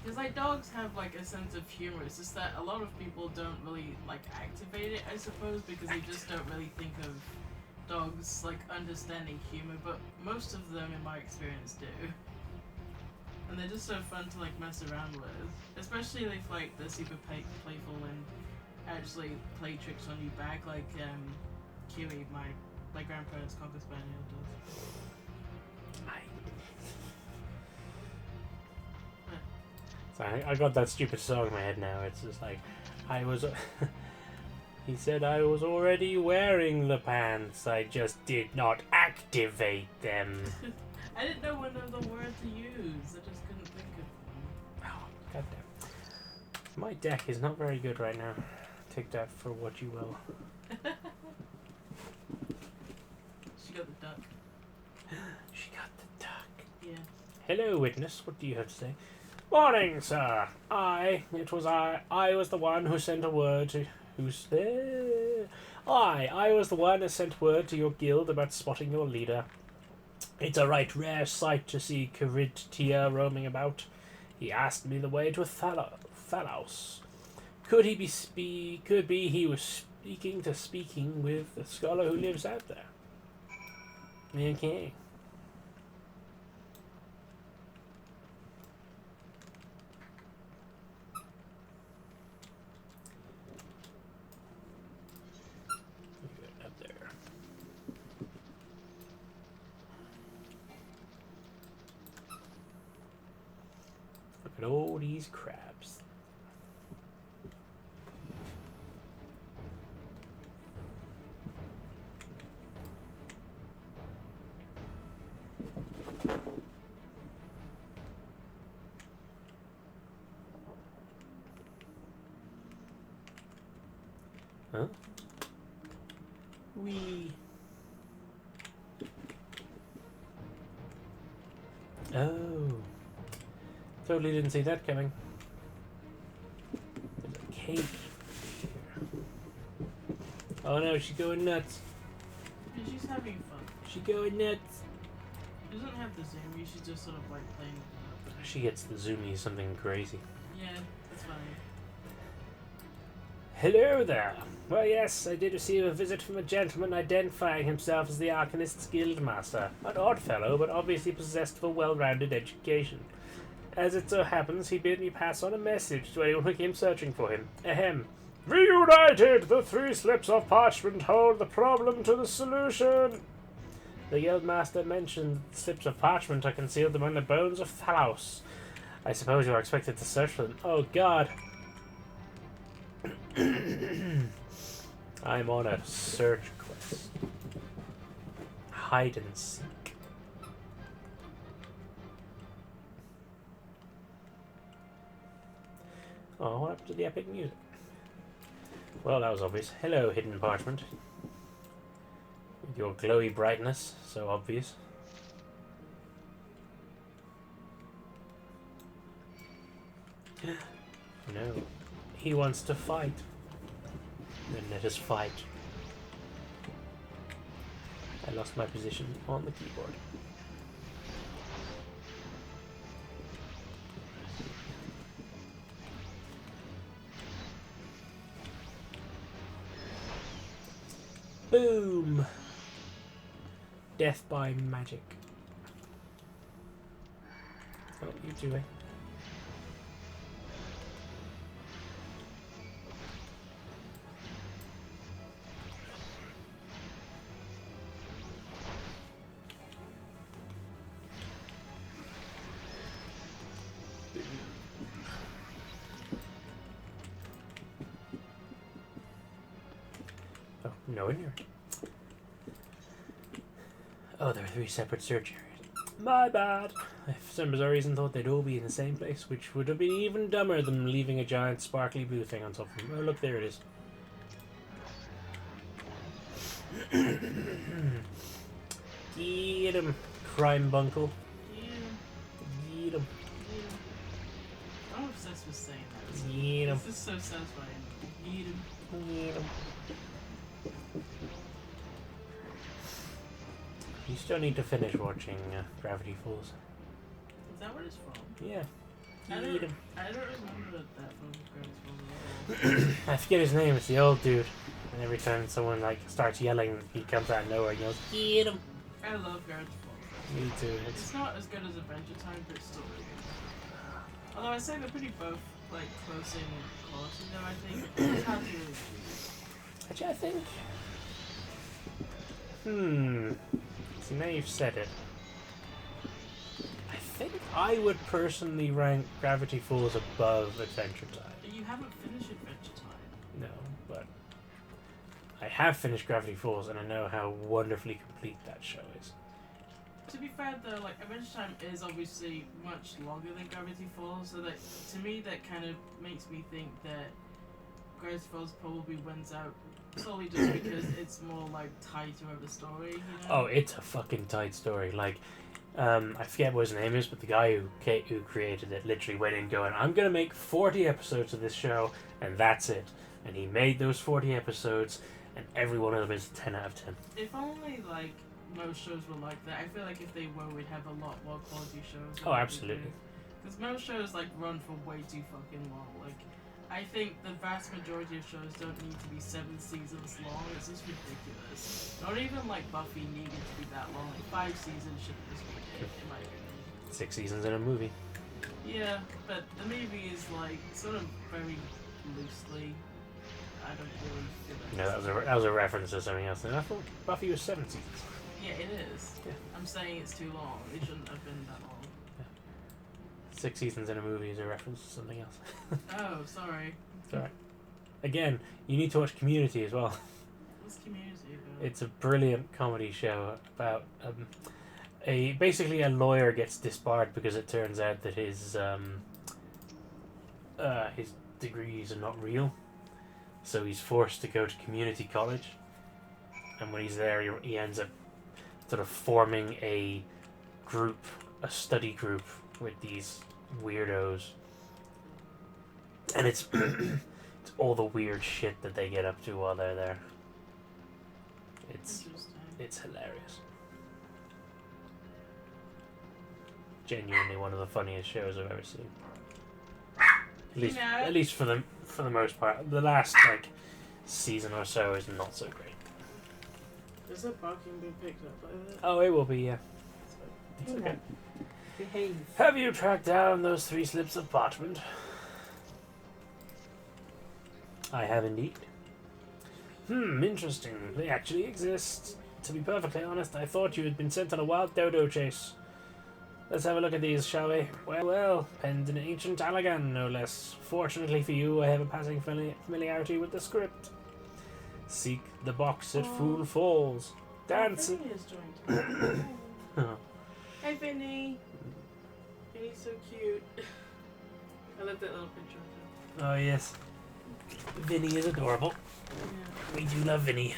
B: Because like dogs have like a sense of humor. It's just that a lot of people don't really like activate it, I suppose, because they just don't really think of dogs like understanding humor. But most of them, in my experience, do. And they're just so fun to like mess around with, especially if like they're super playful and actually play tricks on you back, like Kiwi, my grandparents' cocker spaniel does.
A: So I got that stupid song in my head now. It's just like, I was. He said I was already wearing the pants. I just did not activate them.
B: I didn't know what other word to use. I just couldn't think of one.
A: Oh, goddamn. My deck is not very good right now. Take that for what you will.
B: She got the duck.
A: She got the duck.
B: Yeah.
A: Hello, witness. What do you have to say? Morning, sir. I was the one who sent a word to... Who's there? I was the one who sent word to your guild about spotting your leader. It's a right rare sight to see Caridtia roaming about. He asked me the way to Thalos. Could he be he was speaking with the scholar who lives out there. Okay. Up there. Look at all these crabs. Huh? Oh. Totally didn't see that coming. There's a cave here. Oh no, she's going nuts.
B: And she's having fun.
A: She's going nuts.
B: She doesn't have the zoom, she's just sort of like playing with it.
A: She gets the zoomies, something crazy.
B: Yeah, that's funny.
A: Hello there. Well, yes, I did receive a visit from a gentleman identifying himself as the Arcanist's Guildmaster. An odd fellow, but obviously possessed of a well-rounded education. As it so happens, he bid me pass on a message to anyone who came searching for him. Ahem. Reunited! The 3 slips of parchment hold the problem to the solution! The Guildmaster mentioned slips of parchment are concealed among the bones of Thalos. I suppose you are expected to search for them. Oh, God. I'm on a search quest. Hide and seek. Oh, what happened to the epic music? Well, that was obvious. Hello, hidden parchment. With your glowy brightness, so obvious. No. He wants to fight. Then let us fight. I lost my position on the keyboard. Boom! Death by magic. Oh, you do it. Oh, no in here. Oh, there are 3 separate search areas. My bad. I, for some bizarre reason, thought they'd all be in the same place, which would have been even dumber than leaving a giant sparkly blue thing on top of them. Oh, look, there it is. Get him, crime bunkle.
B: Yeah.
A: Get him.
B: Yeah. I'm obsessed with saying that.
A: Get him.
B: This is so satisfying. Eat him.
A: Get him. You still need to finish watching Gravity Falls.
B: Is that what it's from?
A: Yeah.
B: I
A: Eat him.
B: don't remember that from Gravity Falls.
A: I forget his name. It's the old dude. And every time someone like starts yelling, he comes out of nowhere and yells, "Get him!"
B: I love Gravity Falls.
A: Me too.
B: It's not as good as Adventure Time, but it's still really good. Although I say they're pretty both like close in quality, though. I think it's hard to really choose.
A: Actually, I think. See, now you've said it. I think I would personally rank Gravity Falls above Adventure Time.
B: You haven't finished Adventure Time.
A: No, but I have finished Gravity Falls, and I know how wonderfully complete that show is.
B: To be fair though, like Adventure Time is obviously much longer than Gravity Falls, so that to me that kind of makes me think that Gravity Falls probably wins out solely just because it's more like tied to the story. You know?
A: Oh, it's a fucking tight story. Like, I forget what his name is, but the guy who created it literally went in going, "I'm gonna make 40 episodes of this show, and that's it." And he made those 40 episodes, and every one of them is a 10 out of 10.
B: If only like most shows were like that. I feel like if they were, we'd have a lot more quality shows.
A: Oh, absolutely.
B: Because most shows like run for way too fucking long. Like, I think the vast majority of shows don't need to be 7 seasons long. It's just ridiculous. Not even like Buffy needed to be that long. Like 5 seasons should just be it, in my opinion.
A: 6 seasons in a movie.
B: Yeah, but the movie is like sort of very loosely. I don't really feel that.
A: No, that was a reference to something else. And I thought Buffy was 7 seasons.
B: Yeah, it is.
A: Yeah.
B: I'm saying it's too long. It shouldn't have been that long.
A: 6 seasons in a movie is a reference to something else.
B: Oh, sorry.
A: It's alright. Again, you need to watch Community as well.
B: What's Community about?
A: It's a brilliant comedy show about basically a lawyer gets disbarred because it turns out that his degrees are not real, so he's forced to go to community college. And when he's there, he ends up sort of forming a study group with these weirdos, and it's it's all the weird shit that they get up to while they're there. It's hilarious. Genuinely one of the funniest shows I've ever seen. At least for the most part. The last season or so is not so great.
B: Is that barking being picked up by that?
A: Oh, it will be, yeah. It's okay.
B: Behave.
A: Have you tracked down those 3 slips of parchment? I have indeed. Interesting. They actually exist. To be perfectly honest, I thought you had been sent on a wild dodo chase. Let's have a look at these, shall we? Well, penned in ancient Allagan, no less. Fortunately for you, I have a passing familiarity with the script. Seek the box at Fool Falls. Dance.
B: Vinny has joined. Hi, Vinny. Vinny's so cute. I love that little picture of him.
A: Oh yes, Vinny is adorable.
B: Yeah.
A: We do love Vinny.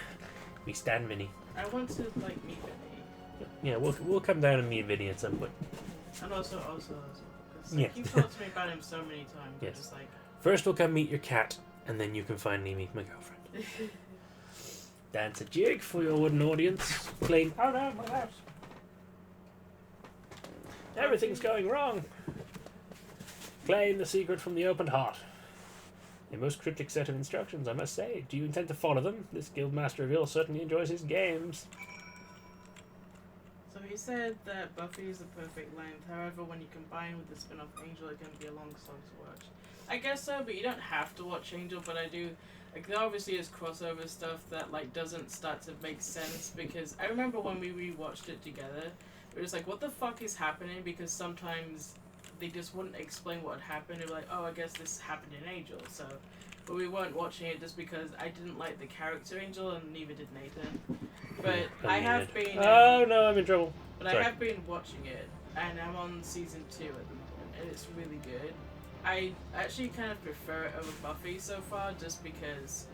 A: We stand Vinny.
B: I want to meet Vinny.
A: Yeah, we'll come down and meet Vinny at some point.
B: And also, because
A: Yeah.
B: you've talked to me about him so many times.
A: Yes.
B: Just like.
A: First, we'll come meet your cat, and then you can finally meet my girlfriend. Dance a jig for your wooden audience. Playing. Oh no, my house. Everything's going wrong. Claim the secret from the opened heart. A most cryptic set of instructions, I must say. Do you intend to follow them? This Guildmaster of Ill certainly enjoys his games.
B: So he said that Buffy is the perfect length. However, when you combine with the spin-off Angel, it can be a long slog to watch. I guess so, but you don't have to watch Angel. But I do. Like, there obviously is crossover stuff that doesn't start to make sense, because I remember when we rewatched it together, we were just like, what the fuck is happening? Because sometimes they just wouldn't explain what happened. They were like, oh, I guess this happened in Angel. So, but we weren't watching it just because I didn't like the character Angel, and neither did Nathan. But I have been.
A: Oh no, I'm in trouble.
B: But sorry. I have been watching it, and I'm on season 2 at the moment, and it's really good. I actually kind of prefer it over Buffy so far, just because,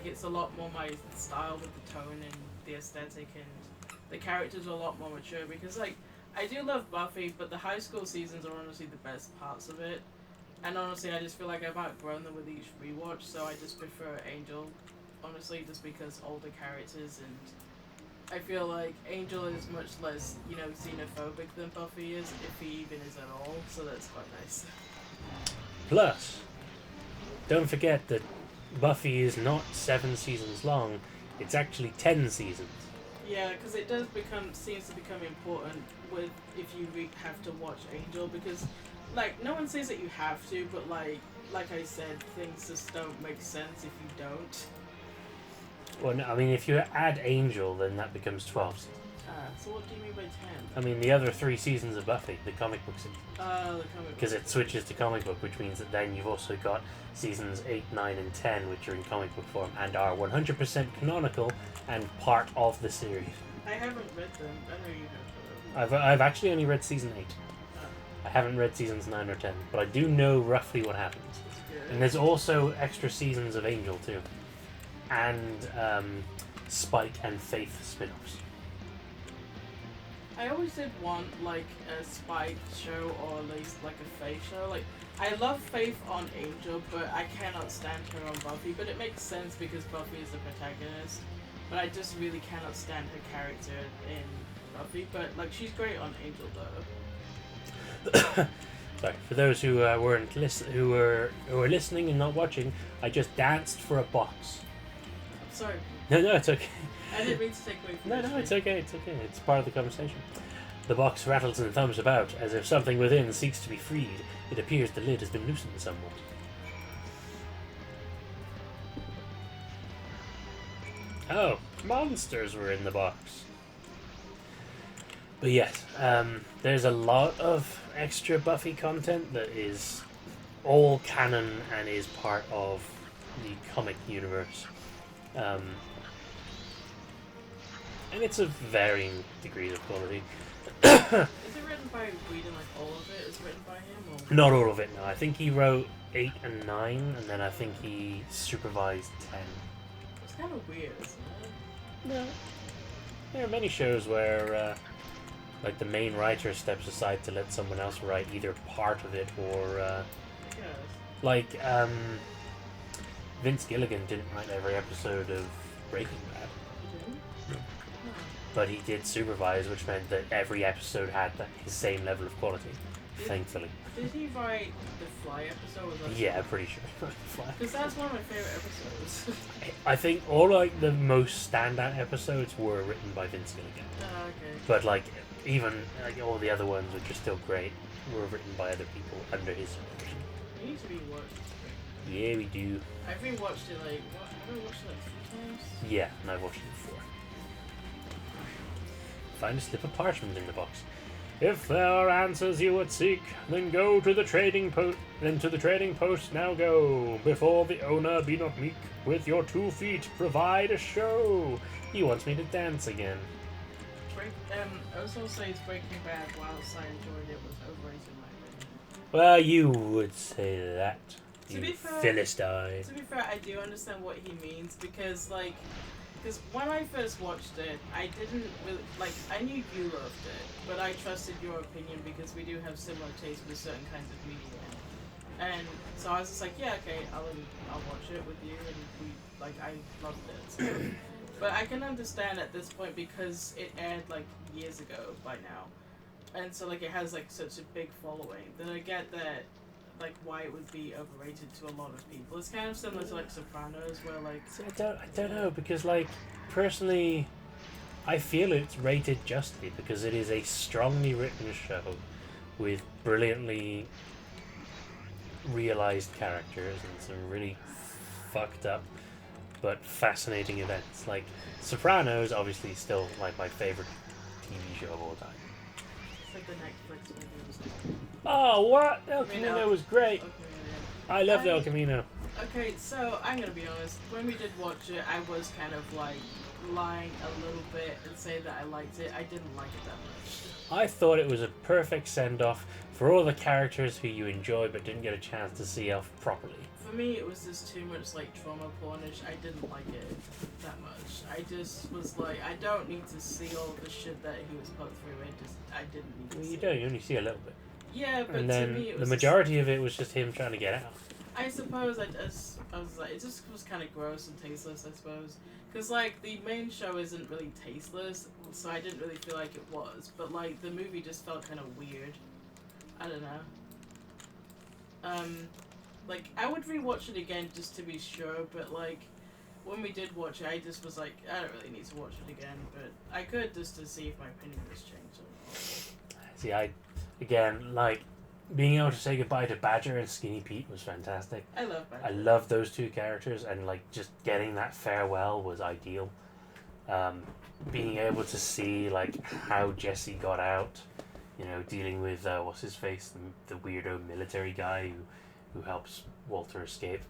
B: it's a lot more my style with the tone and the aesthetic, and the characters are a lot more mature because like I do love Buffy, but the high school seasons are honestly the best parts of it. And honestly, I just feel like I've outgrown them with each rewatch, so I just prefer Angel, honestly, just because older characters, and I feel like Angel is much less, xenophobic than Buffy is, if he even is at all, so that's quite nice.
A: Plus, don't forget that Buffy is not 7 seasons long, it's actually 10 seasons.
B: Yeah, because it seems to become important with if you have to watch Angel, because like no one says that you have to, but like I said, things just don't make sense if you don't.
A: Well, no, I mean, if you add Angel, then that becomes 12 seasons.
B: So what do you mean by 10?
A: I mean, the other 3 seasons of Buffy, the comic book season.
B: The comic book.
A: Because it switches to comic book, which means that then you've also got seasons 8, 9, and 10, which are in comic book form and are 100% canonical and part of the series.
B: I haven't read them. I know you have.
A: I've actually only read season 8. I haven't read seasons 9 or 10, but I do know roughly what happens. And there's also extra seasons of Angel too, and Spike and Faith spin-offs.
B: I always did want like a Spike show or at least like a Faith show. Like I love Faith on Angel, but I cannot stand her on Buffy. But it makes sense because Buffy is the protagonist. But I just really cannot stand her character in Buffy. But like she's great on Angel though.
A: Sorry, for those who who were listening and not watching, I just danced for a box.
B: I'm sorry.
A: No, it's okay.
B: I didn't mean to take away from
A: No, it's okay. It's part of the conversation. The box rattles and thumps about as if something within seeks to be freed. It appears the lid has been loosened somewhat. Oh, monsters were in the box. But yes, there's a lot of extra Buffy content that is all canon and is part of the comic universe. And it's of varying degrees of quality.
B: Is it written by Whedon, like all of it is written by him? Or?
A: Not all of it, no. I think he wrote 8 and 9, and then I think he supervised 10.
B: It's kind of weird, isn't it?
A: No. There are many shows where like the main writer steps aside to let someone else write either part of it or like Vince Gilligan didn't write every episode of Breaking Bad. No. But he did supervise, which meant that every episode had his same level of quality, thankfully.
B: Did he write the Fly episode?
A: Yeah, I'm pretty sure he wrote the Fly.
B: Because that's one of my favorite episodes.
A: I think all like the most standout episodes were written by Vince Gilligan.
B: Okay.
A: But like even like all the other ones, which are still great, were written by other people under his supervision.
B: It needs to be watched.
A: Yeah, we do.
B: I've rewatched it like have I watched it like 3 times?
A: Yeah, and I've watched it before. Find a slip of parchment in the box. If there are answers you would seek, then go to the trading post. Then to the trading post now go. Before the owner be not meek, with your 2 feet provide a show. He wants me to dance again.
B: I was also say it's Breaking Bad. Whilst I enjoyed it, was overrated in my opinion.
A: Well, you would say that.
B: To be fair,
A: Philistine.
B: To be fair, I do understand what he means because when I first watched it, I didn't really I knew you loved it, but I trusted your opinion because we do have similar tastes with certain kinds of media, and so I was just like, yeah, okay, I'll watch it with you, and I loved it. So. But I can understand at this point because it aired years ago by now, and so it has such a big following that I get that. Why it would be overrated to a lot of people. It's kind of similar to Sopranos, where
A: I don't know because personally, I feel it's rated justly because it is a strongly written show with brilliantly realized characters and some really fucked up but fascinating events. Sopranos, obviously, still my favorite TV show of all time.
B: It's the Netflix movie.
A: Oh, what? El Camino was great. I loved El Camino.
B: Okay, so I'm gonna be honest. When we did watch it, I was kind of lying a little bit and say that I liked it. I didn't like it that much.
A: I thought it was a perfect send-off for all the characters who you enjoy but didn't get a chance to see off properly.
B: For me, it was just too much trauma pornish. I didn't like it that much. I just was like, I don't need to see all the shit that he was put through. I didn't need to see
A: You
B: it.
A: don't. You only see a little bit.
B: Yeah, but
A: And
B: to
A: then
B: me, it
A: the
B: was
A: majority of it was just him trying to get out.
B: I suppose I was like, it just was kind of gross and tasteless, I suppose. Because, like, the main show isn't really tasteless, so I didn't really feel like it was. But, like, the movie just felt kind of weird. I don't know. Like, I would rewatch it again just to be sure, but, like, when we did watch it, I just was like, I don't really need to watch it again, but I could just to see if my opinion was changed or not.
A: See, again, like, being able to say goodbye to Badger and Skinny Pete was fantastic.
B: I love Badger.
A: I love those two characters, and, like, just getting that farewell was ideal. Being able to see, like, how Jesse got out, you know, dealing with, what's his face, the weirdo military guy who helps Walter escape.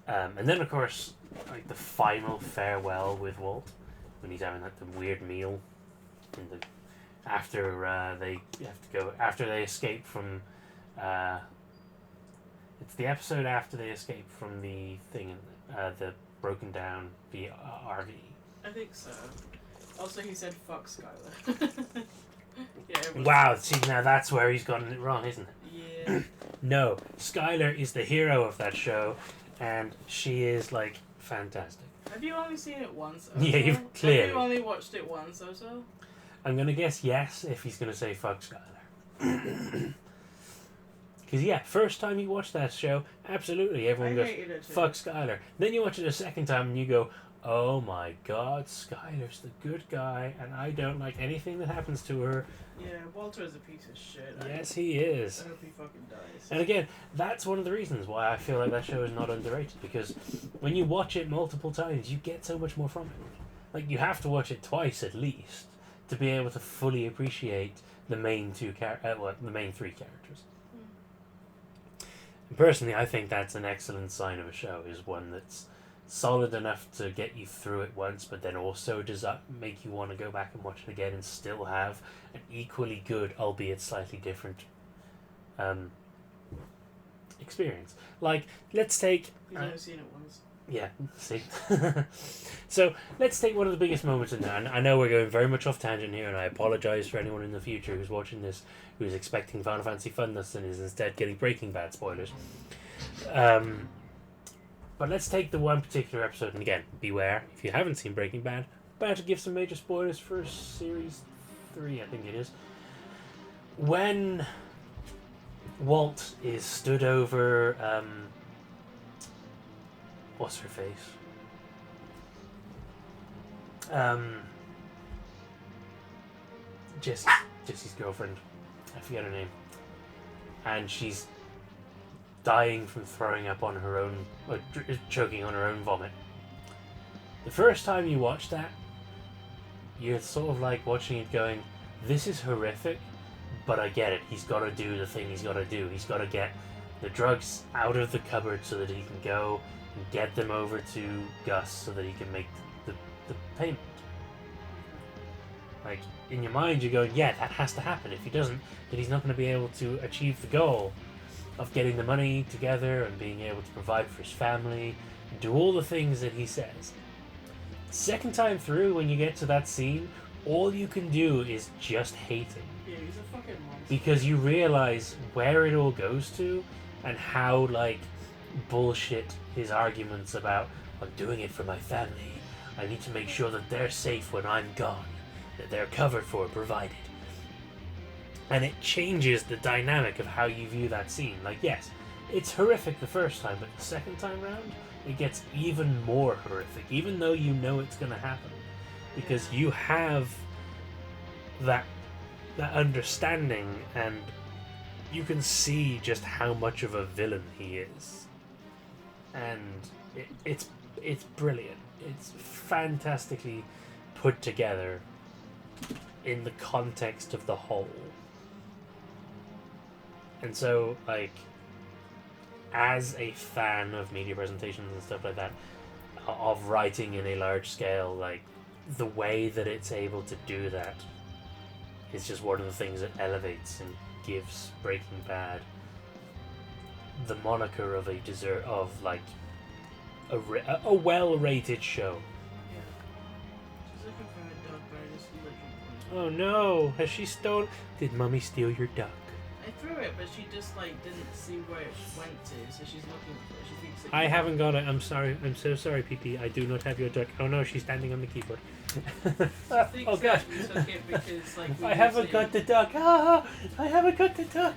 A: And then, of course, like, the final farewell with Walt, when he's having, like, the weird meal in the... After they have to go, after they escape from, it's the episode after they escape from the thing, the broken down the RV.
B: I think so. Also, he said "fuck Skylar." Yeah.
A: Wow, see, now that's where he's gotten it wrong, isn't it?
B: Yeah.
A: No, Skylar is the hero of that show, and she is, like, fantastic.
B: Have you only seen it once?
A: Yeah, you've clearly.
B: Have you only watched it once, also?
A: I'm gonna guess yes if he's gonna say fuck Skylar. Because yeah, first time you watch that show, absolutely everyone goes fuck Skylar. Then you watch it a second time and you go, oh my god, Skylar's the good guy, and I don't like anything that happens to her.
B: Yeah, Walter is a piece of shit.
A: Yes, he is.
B: I hope he fucking dies.
A: And again, that's one of the reasons why I feel like that show is not underrated, because when you watch it multiple times, you get so much more from it. Like, you have to watch it twice at least to be able to fully appreciate the main three characters. And personally, I think that's an excellent sign of a show, is one that's solid enough to get you through it once, but then also does that make you want to go back and watch it again and still have an equally good, albeit slightly different, experience. Like, let's take...
B: You've only seen it once.
A: Yeah, see. So let's take one of the biggest moments in that. And I know we're going very much off tangent here, and I apologise for anyone in the future who's watching this who's expecting Final Fantasy funness and is instead getting Breaking Bad spoilers. But let's take the one particular episode, and again, beware, if you haven't seen Breaking Bad, about to give some major spoilers for Series 3, I think it is. When Walt is stood over... what's her face? Jesse's girlfriend. I forget her name. And she's dying from throwing up on her own, or choking on her own vomit. The first time you watch that, you're sort of like watching it going, this is horrific, but I get it. He's got to do the thing he's got to do. He's got to get the drugs out of the cupboard so that he can go and get them over to Gus so that he can make the payment. Like, in your mind you're going, yeah, that has to happen. If he doesn't, then he's not going to be able to achieve the goal of getting the money together and being able to provide for his family and do all the things that he says. Second time through, when you get to that scene, all you can do is just hate him.
B: Yeah, he's a fucking monster.
A: Because you realise where it all goes to and how, like, bullshit his arguments about, I'm doing it for my family, I need to make sure that they're safe when I'm gone, that they're covered for, provided. And it changes the dynamic of how you view that scene. Like, yes, it's horrific the first time, but the second time round, it gets even more horrific, even though you know it's going to happen. Because you have that understanding, and you can see just how much of a villain he is. And it's brilliant. It's fantastically put together in the context of the whole. And so, like, as a fan of media presentations and stuff like that, of writing in a large scale, like, the way that it's able to do that is just one of the things that elevates and gives Breaking Bad the moniker of a well-rated show. Oh no, has she stolen? Did Mummy steal your duck?
B: I threw it, but she just like didn't see where it went to, so she's looking for it. She thinks it.
A: I haven't got it. I'm sorry. I'm so sorry, PP. I do not have your duck. Oh no, she's standing on the keyboard.
B: Thinks
A: Oh god.
B: that we took it because like we
A: I haven't
B: usually-
A: got the duck. Ah, I haven't got the duck.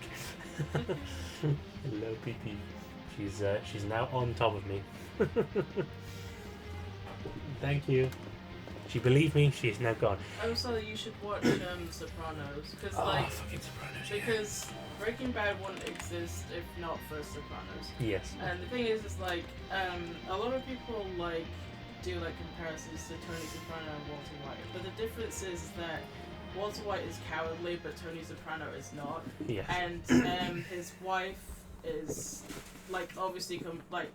A: Hello, PP. She's now on top of me. Thank you. She believed me. She's now gone.
B: Also, you should watch Sopranos because
A: fucking Sopranos.
B: because Breaking Bad wouldn't exist if not for Sopranos.
A: Yes.
B: And the thing is like a lot of people like do like comparisons to Tony Soprano and Walter White, but the difference is that Walter White is cowardly, but Tony Soprano is not.
A: Yes.
B: And his wife is like obviously compared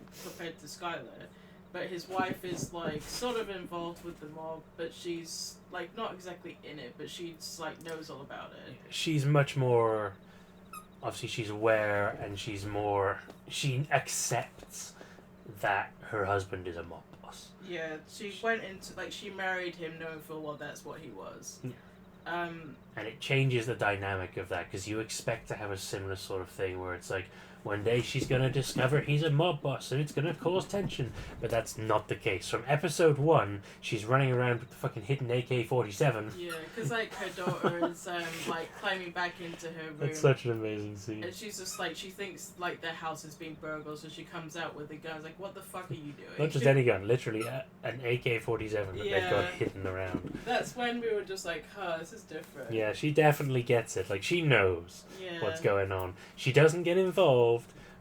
B: to Skylar, but his wife is like sort of involved with the mob, but she's like not exactly in it, but she's like knows all about it.
A: She's much more. Obviously, she's aware, and she accepts that her husband is a mob boss.
B: Yeah, she went into like she married him knowing full well that's what he was.
A: Yeah. And it changes the dynamic of that because you expect to have a similar sort of thing where it's like one day she's going to discover he's a mob boss and it's going to cause tension, but that's not the case. From episode 1, she's running around with the fucking hidden AK-47.
B: Yeah, because like her daughter is like climbing back into her room.
A: That's such an amazing scene.
B: And she's just like, she thinks like their house is being burgled, so she comes out with the guns. Like, what the fuck are you doing?
A: Not just any gun, literally an AK-47 that they've got
B: Yeah.
A: hidden around.
B: That's when we were just like, huh, this is different.
A: Yeah, she definitely gets it. Like, she knows
B: Yeah.
A: what's going on. She doesn't get involved,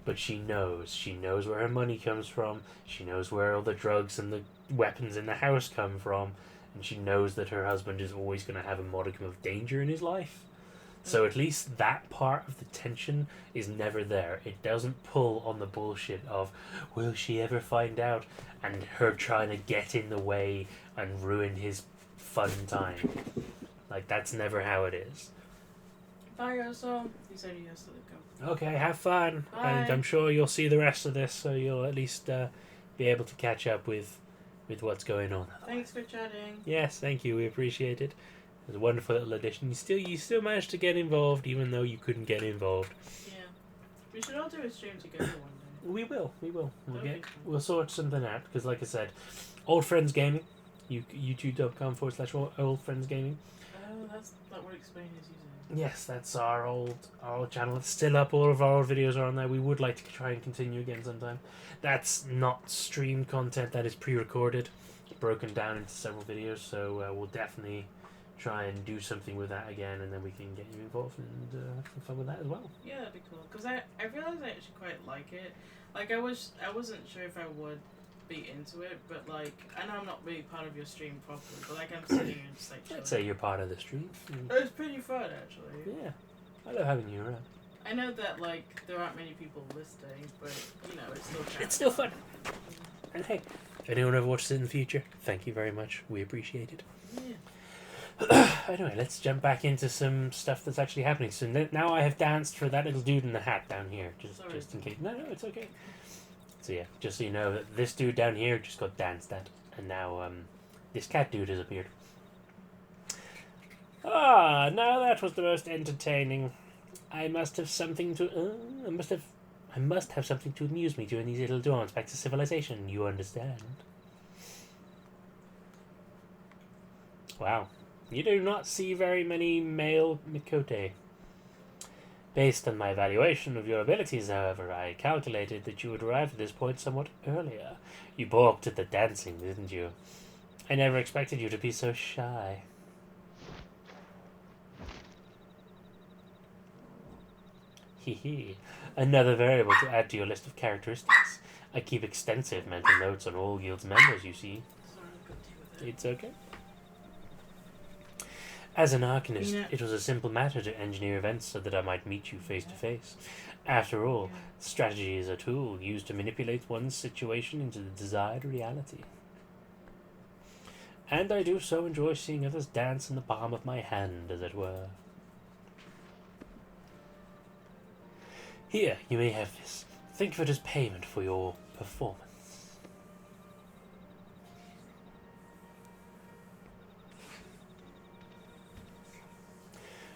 A: but she knows. She knows where her money comes from. She knows where all the drugs and the weapons in the house come from. And she knows that her husband is always going to have a modicum of danger in his life. So at least that part of the tension is never there. It doesn't pull on the bullshit of, will she ever find out? And her trying to get in the way and ruin his fun time. Like, that's never how it is.
B: Bye, so he said he has to go.
A: Okay, have fun.
B: Bye.
A: And I'm sure you'll see the rest of this, so you'll at least be able to catch up with what's going on.
B: Thanks for chatting.
A: Yes, thank you. We appreciate it. It was a wonderful little addition. You still managed to get involved, even though you couldn't get involved.
B: Yeah. We should all do a stream together one day.
A: We will.
B: That'd be cool.
A: We'll sort something out, because like I said, Old Friends Gaming, youtube.com/Old Friends Gaming.
B: Oh, that would explain his username.
A: Yes, that's our old channel. It's still up. All of our old videos are on there. We would like to try and continue again sometime. That's not streamed content. That is pre-recorded, broken down into several videos. So we'll definitely try and do something with that again, and then we can get you involved and have some fun with that as well.
B: Yeah, that'd be cool. Because I realized I actually quite like it. Like, I wasn't sure if I would be into it, but like, I know I'm not really part of your stream properly, but like, I'm sitting here and just like chilling.
A: I'd say you're part of the stream.
B: It's pretty fun, actually.
A: Yeah, I love having you around.
B: I know that like there aren't many people listening, but you know it's still counts.
A: It's still fun. And hey, if anyone ever watches it in the future, thank you very much. We appreciate it.
B: Yeah.
A: Anyway, let's jump back into some stuff that's actually happening. So now I have danced for that little dude in the hat down here,
B: Sorry.
A: just in case. No, it's okay. So yeah, just so you know that this dude down here just got danced at, and now this cat dude has appeared. Ah, now that was the most entertaining. I must have something to. I must have something to amuse me during these little dawns back to civilization. You understand? Wow. You do not see very many male Mikote. Based on my evaluation of your abilities, however, I calculated that you would arrive at this point somewhat earlier. You balked at the dancing, didn't you? I never expected you to be so shy. Hee. Another variable to add to your list of characteristics. I keep extensive mental notes on all guild's members, you see.
B: Sorry, I've got tea with it.
A: It's okay. As an Arcanist,
B: Yeah.
A: it was a simple matter to engineer events so that I might meet you face to face. After all, strategy is a tool used to manipulate one's situation into the desired reality. And I do so enjoy seeing others dance in the palm of my hand, as it were. Here, you may have this. Think of it as payment for your performance.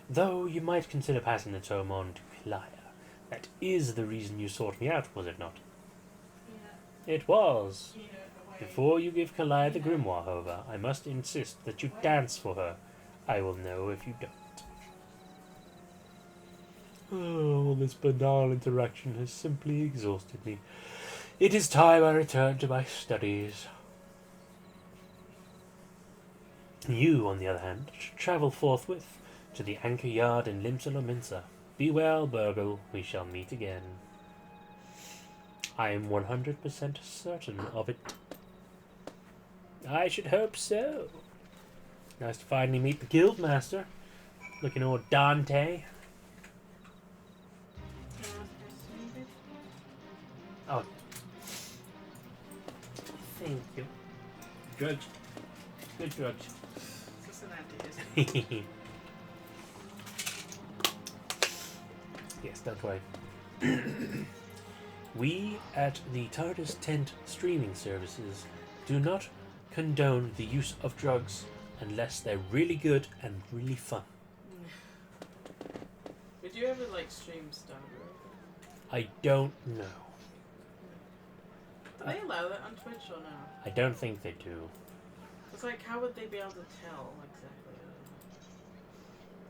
A: Though you might consider passing the tome on to Hilaria. That is the reason you sought me out, was it not?
B: Yeah.
A: It was.
B: You know, away.
A: Before you give Kalaya the grimoire, however, I must insist that you dance for her. I will know if you don't. Oh, this banal interaction has simply exhausted me. It is time I return to my studies. You, on the other hand, should travel forthwith to the anchor yard in Limsa. Be well, Burgle. We shall meet again. I am 100% certain of it. I should hope so. Nice to finally meet the Guildmaster. Looking all Dante. Oh. Thank you. Drugs. Good drugs.
B: Just an empty, isn't it?
A: Yes, don't worry. We at the TARDIS Tent streaming services do not condone the use of drugs unless they're really good and really fun.
B: Would you ever like stream Star Wars?
A: I don't know.
B: Do they allow that on Twitch or no?
A: I don't think they do.
B: It's like, how would they be able to tell exactly?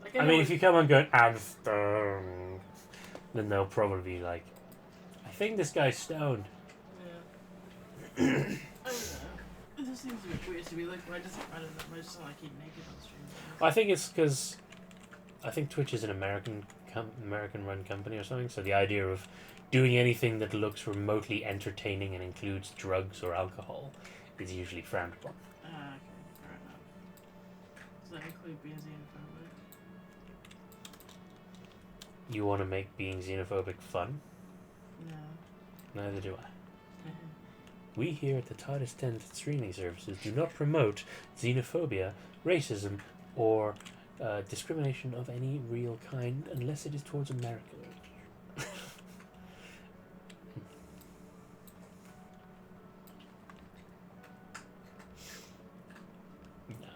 B: Like,
A: I mean, if you come on going, I'm stoned, then they'll probably be like, I think this guy's stoned.
B: Yeah. I don't know. It just seems a bit weird to be like, I don't know, I just don't like eating naked on stream.
A: I think it's because I think Twitch is an American run company or something, so the idea of doing anything that looks remotely entertaining and includes drugs or alcohol is usually frowned upon.
B: Okay, fair enough. Does that include being xenophobic?
A: You want to make being xenophobic fun?
B: No.
A: Neither do I. We here at the TARDIS 10 streaming services do not promote xenophobia, racism, or discrimination of any real kind unless it is towards America. No.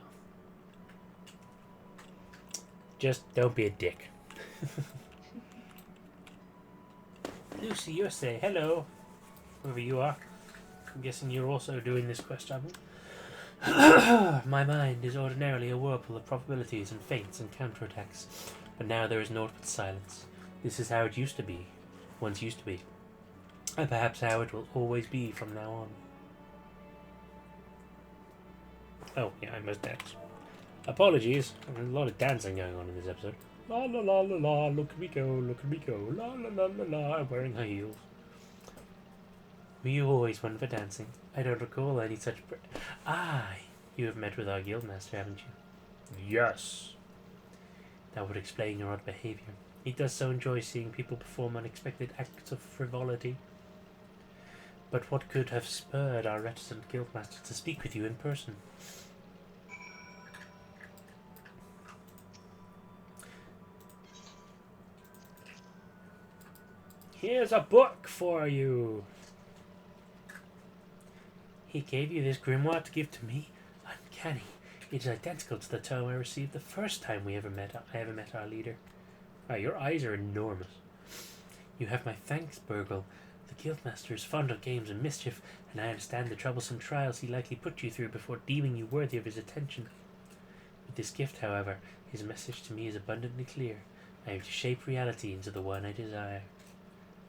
A: Just don't be a dick. Lucy, you say hello, whoever you are. I'm guessing you're also doing this quest travel. My mind is ordinarily a whirlpool of probabilities and feints and counterattacks, but now there is naught but silence. This is how it used to be, once used to be, and perhaps how it will always be from now on. Oh, yeah, I must dance. Apologies, there's a lot of dancing going on in this episode. La la la la la, look at me go, la la la la la, I'm wearing high heels. Were you always one for dancing? I don't recall any such... you have met with our guildmaster, haven't you? Yes. That would explain your odd behavior. He does so enjoy seeing people perform unexpected acts of frivolity. But what could have spurred our reticent guildmaster to speak with you in person? Here's a book for you. He gave you this grimoire to give to me? Uncanny. It is identical to the tome I received the first time I ever met our leader. Wow, your eyes are enormous. You have my thanks, Burgle. The Guildmaster is fond of games and mischief, and I understand the troublesome trials he likely put you through before deeming you worthy of his attention. With this gift, however, his message to me is abundantly clear. I am to shape reality into the one I desire.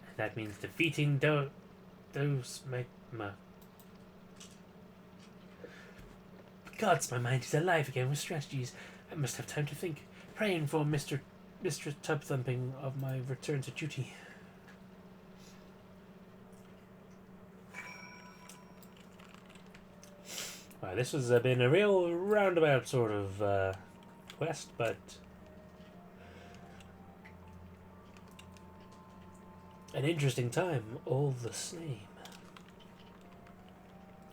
A: And that means defeating those magma. Gods, my mind is alive again with strategies. I must have time to think. Pray inform Mistress Tub Thumping of my return to duty. Wow, this has been a real roundabout sort of quest, but an interesting time all the same.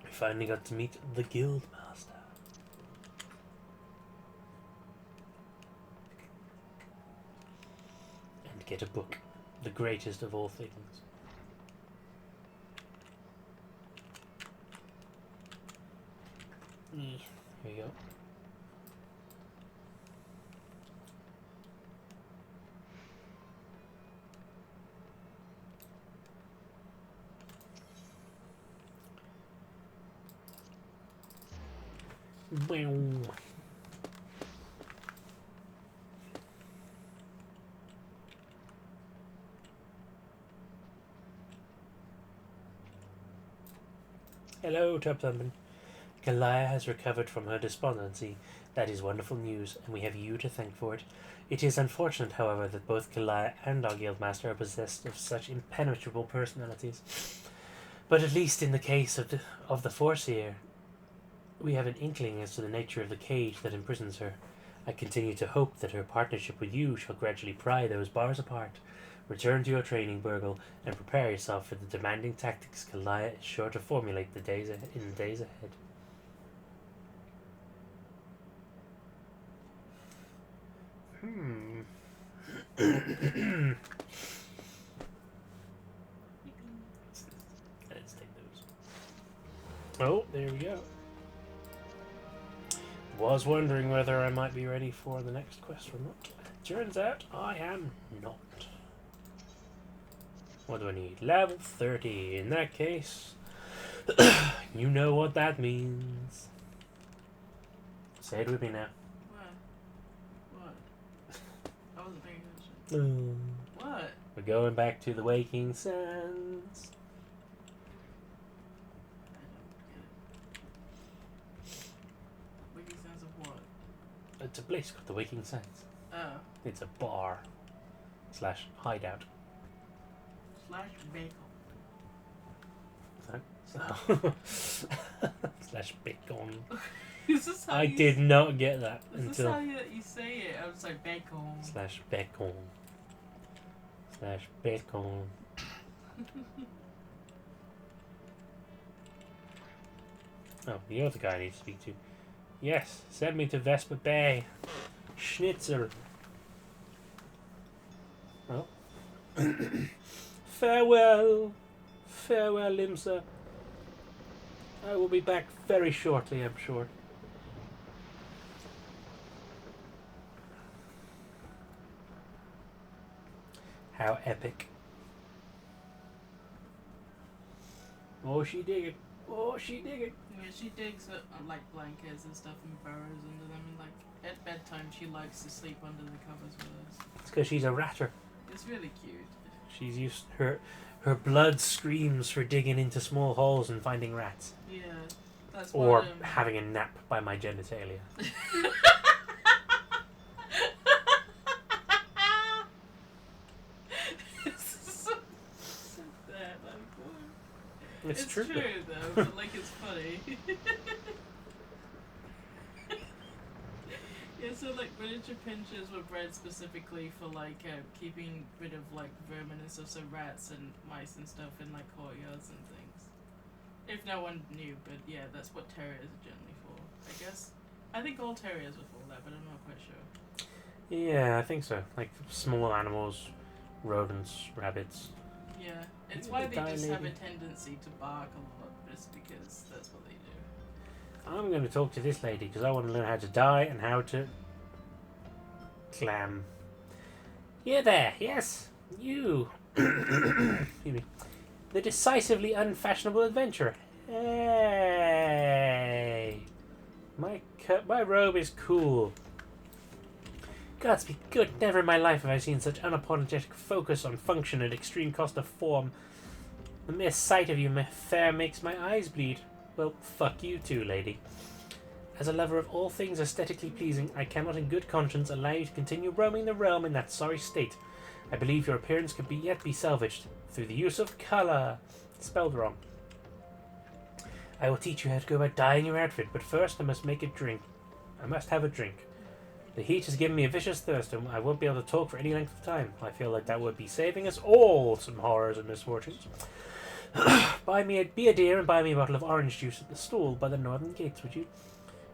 A: We finally got to meet the Guildmaster. And get a book, the greatest of all things. Here we go. Wow. Hello, Tub Thumpin. Kalia has recovered from her despondency. That is wonderful news, and we have you to thank for it. It is unfortunate, however, that both Kalia and our guildmaster are possessed of such impenetrable personalities. But at least in the case of the Foreseer, we have an inkling as to the nature of the cage that imprisons her. I continue to hope that her partnership with you shall gradually pry those bars apart. Return to your training, Burgle, and prepare yourself for the demanding tactics Kalia is sure to formulate in the days ahead. Let's take those. Oh, there we go. Was wondering whether I might be ready for the next quest or not. Turns out I am not. What do I need? Level 30. In that case, you know what that means. Say it with me now.
B: What? I wasn't paying attention. What?
A: We're going back to the Waking Sands.
B: I don't get it. Waking Sands of what?
A: It's a place called the Waking Sands.
B: Oh.
A: It's a bar slash hideout.
B: Slash bacon.
A: So slash bacon.
B: Is this how
A: I
B: you
A: did not get that
B: Is this
A: until
B: how you say it? I was like bacon.
A: slash bacon slash bacon. Oh, the other guy I need to speak to. Yes, send me to Vespa Bay. Schnitzel. Oh. Farewell. Farewell, Limsa. I will be back very shortly, I'm sure. How epic. Oh, she dig it. Oh, she dig it.
B: Yeah, she digs like blankets and stuff and burrows under them, and like at bedtime she likes to sleep under the covers with us.
A: It's because she's a ratter.
B: It's really cute.
A: She's used her blood screams for digging into small holes and finding rats.
B: Yeah, that's
A: Or
B: what,
A: having a nap by my genitalia. It's true.
B: Though, but like it's funny. Yeah, so like miniature pinchers were bred specifically for like keeping rid of like vermin and stuff, so rats and mice and stuff in like courtyards and things. If no one knew, but yeah, that's what terriers are generally for. I guess. I think all terriers were for that, but I'm not quite sure.
A: Yeah, I think so. Like small animals, rodents, rabbits.
B: Yeah, it's why they just have a tendency to bark a lot, just because that's what they do.
A: I'm going to talk to this lady because I want to learn how to die and how to clam. You there, yes, you. Excuse me. The decisively unfashionable adventurer. Hey, my robe is cool. Gods be good, never in my life have I seen such unapologetic focus on function and extreme cost of form. The mere sight of you, fair, makes my eyes bleed. Well, fuck you too, lady. As a lover of all things aesthetically pleasing, I cannot in good conscience allow you to continue roaming the realm in that sorry state. I believe your appearance could yet be salvaged through the use of colour. Spelled wrong. I will teach you how to go about dyeing your outfit, but first I must make a drink. I must have a drink. The heat has given me a vicious thirst, and I won't be able to talk for any length of time. I feel like that would be saving us all some horrors and misfortunes. Be a dear and buy me a bottle of orange juice at the stall by the northern gates, would you?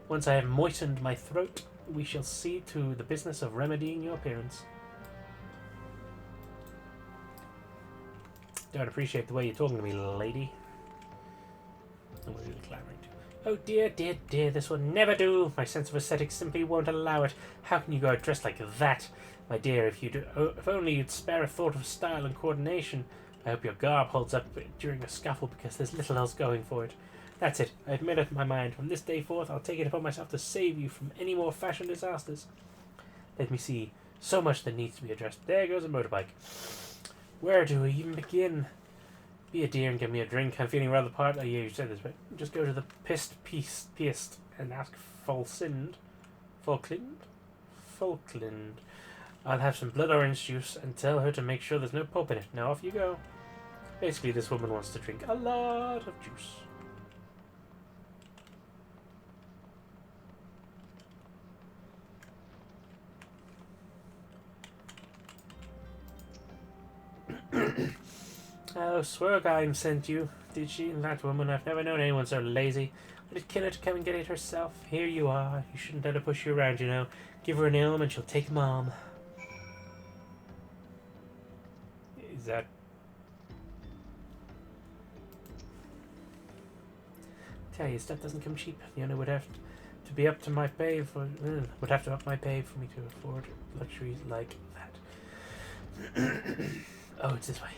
A: Once I have moistened my throat, we shall see to the business of remedying your appearance. Don't appreciate the way you're talking to me, lady. And what are you clamoring to? Oh dear, dear, dear, this will never do. My sense of aesthetics simply won't allow it. How can you go out dressed like that? My dear, if only you'd spare a thought of style and coordination. I hope your garb holds up during a scuffle because there's little else going for it. That's it. I've made up my mind. From this day forth, I'll take it upon myself to save you from any more fashion disasters. Let me see. So much that needs to be addressed. There goes a motorbike. Where do we even begin? Be a dear and give me a drink. I'm feeling rather part. Oh, yeah, you said this, but just go to the Pist and ask Falkland. I'll have some blood orange juice and tell her to make sure there's no pulp in it. Now off you go. Basically, this woman wants to drink a lot of juice. Oh, Swergheim sent you. Did she? That woman. I've never known anyone so lazy. Would it kill her to come and get it herself? Here you are. You shouldn't let her push you around, you know. Give her an ilm and she'll take Mom. Is that... Tell you, stuff doesn't come cheap. The owner would have to be up to my pay for... would have to up my pay for me to afford luxuries like that. Oh, it's this way.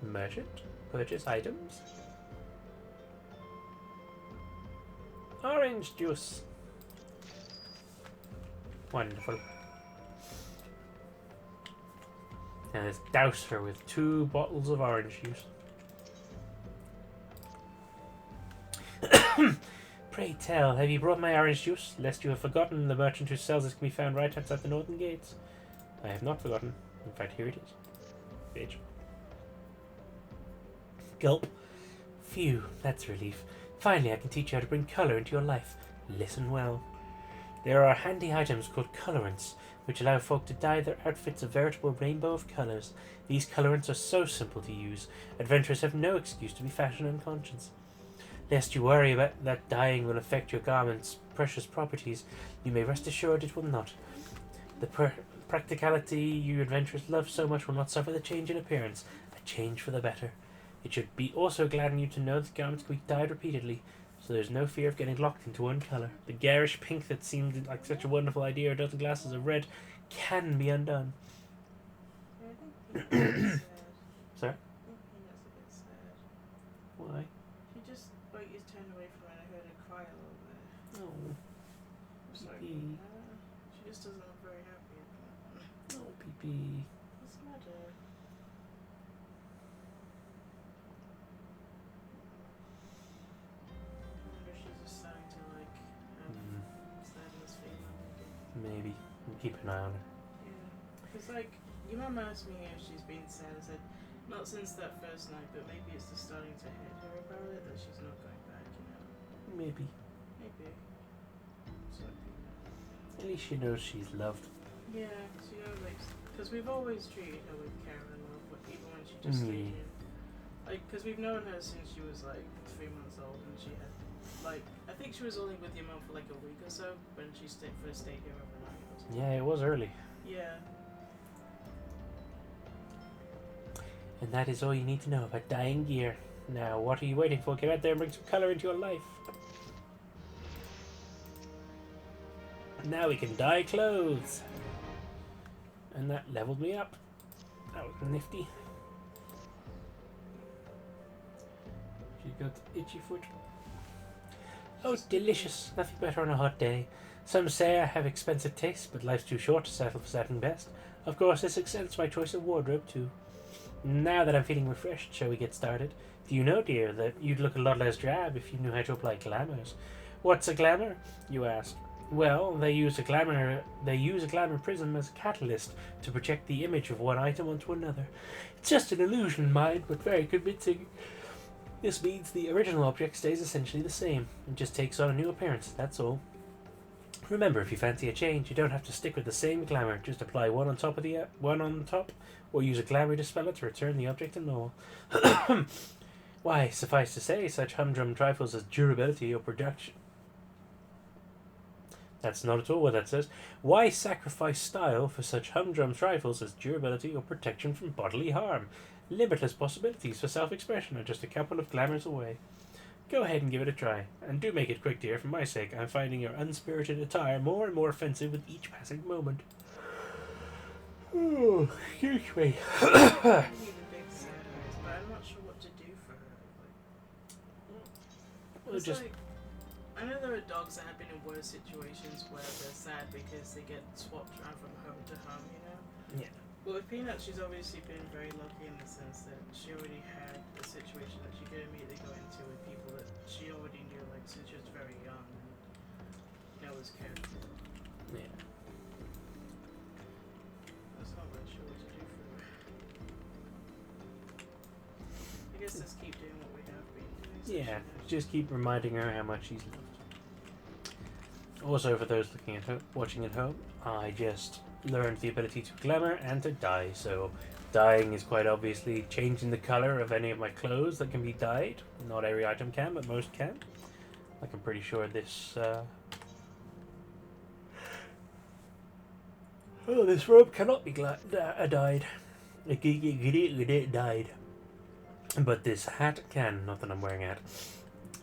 A: Merchant. Purchase items. Orange juice. Wonderful. And let's douse her with 2 bottles of orange juice. Pray tell, have you brought my orange juice? Lest you have forgotten, the merchant who sells it can be found right outside the northern gates. I have not forgotten. In fact, here it is. Bitch. Gulp. Phew, that's a relief. Finally, I can teach you how to bring colour into your life. Listen well. There are handy items called colorants, which allow folk to dye their outfits a veritable rainbow of colours. These colorants are so simple to use, adventurers have no excuse to be fashion unconscious. Lest you worry about that dyeing will affect your garment's precious properties, you may rest assured it will not. The practicality you adventurers love so much will not suffer the change in appearance, a change for the better. It should be also gladden you to know that garments can be dyed repeatedly, so there's no fear of getting locked into one colour. The garish pink that seemed like such a wonderful idea a dozen glasses of red can be undone.
B: Yeah, I think Peanut's
A: Sorry?
B: I think Peanut's a bit sad.
A: Why?
B: She just, like, is turned away from it. I heard her cry a little bit.
A: Oh,
B: It's like,
A: Pee-pee.
B: she just doesn't look very happy at the moment.
A: Oh, pee-pee.
B: What's the matter? I wonder if she's just starting to, like, have sadness feeling.
A: Maybe. We'll keep an eye on her.
B: Yeah. Because, like, your mum asked me if she's been sad. I said, not since that first night, but maybe it's just starting to hit her about it that she's not going back, you know?
A: Maybe.
B: Maybe. So,
A: At least she knows she's loved.
B: yeah, because, you know, like, because we've always treated her with care and love, even when she just stayed in. Like, because we've known her since she was, like, 3 months old, and she had, like, I think she was only with your mum for, like, a week or so, when she first stayed here overnight or something.
A: Yeah, it was early.
B: Yeah.
A: And that is all you need to know about dyeing gear. Now, what are you waiting for? Get out there and bring some colour into your life. Now we can dye clothes. And that leveled me up. That was nifty. She got itchy foot. Oh, delicious. Nothing better on a hot day. Some say I have expensive tastes, but life's too short to settle for second best. Of course, this extends my choice of wardrobe, too. Now that I'm feeling refreshed, shall we get started? Do you know, dear, that you'd look a lot less drab if you knew how to apply glamours? What's a glamour? You ask. Well, they use a glamour prism as a catalyst to project the image of one item onto another. It's just an illusion, mind, but very convincing. This means the original object stays essentially the same. It just takes on a new appearance, that's all. Remember, if you fancy a change, you don't have to stick with the same glamour. Just apply one on top, or use a glamour dispeller to return the object to normal. Why, suffice to say, such humdrum trifles as durability or production... That's not at all what that says. Why sacrifice style for such humdrum trifles as durability or protection from bodily harm? Limitless possibilities for self-expression are just a couple of glamours away. Go ahead and give it a try. And do make it quick, dear, for my sake. I'm finding your unspirited attire more and more offensive with each passing moment. Oh, excuse me.
B: I need a big sad eyes, but I'm not sure what to do for her. Like, it's
A: Just
B: like, I know there are dogs that have been in worse situations where they're sad because they get swapped around from home to home, you know?
A: Yeah.
B: Well, with Peanut, she's obviously been very lucky in the sense that she already had a situation that she could immediately go into with people that she already knew, like, since she was very young and, you know, was cared for.
A: Yeah.
B: That's not really sure what to do for her. I guess just keep doing what we have been doing. So
A: Yeah,
B: she knows.
A: just keep reminding her how much she's loved. Also, for those looking at watching at home, I just learned the ability to glamour and to dye. So, dyeing is quite obviously changing the color of any of my clothes that can be dyed. Not every item can, but most can. Like I'm pretty sure this. Oh, this robe cannot be dyed. It dyed. But this hat can, not that I'm wearing a hat.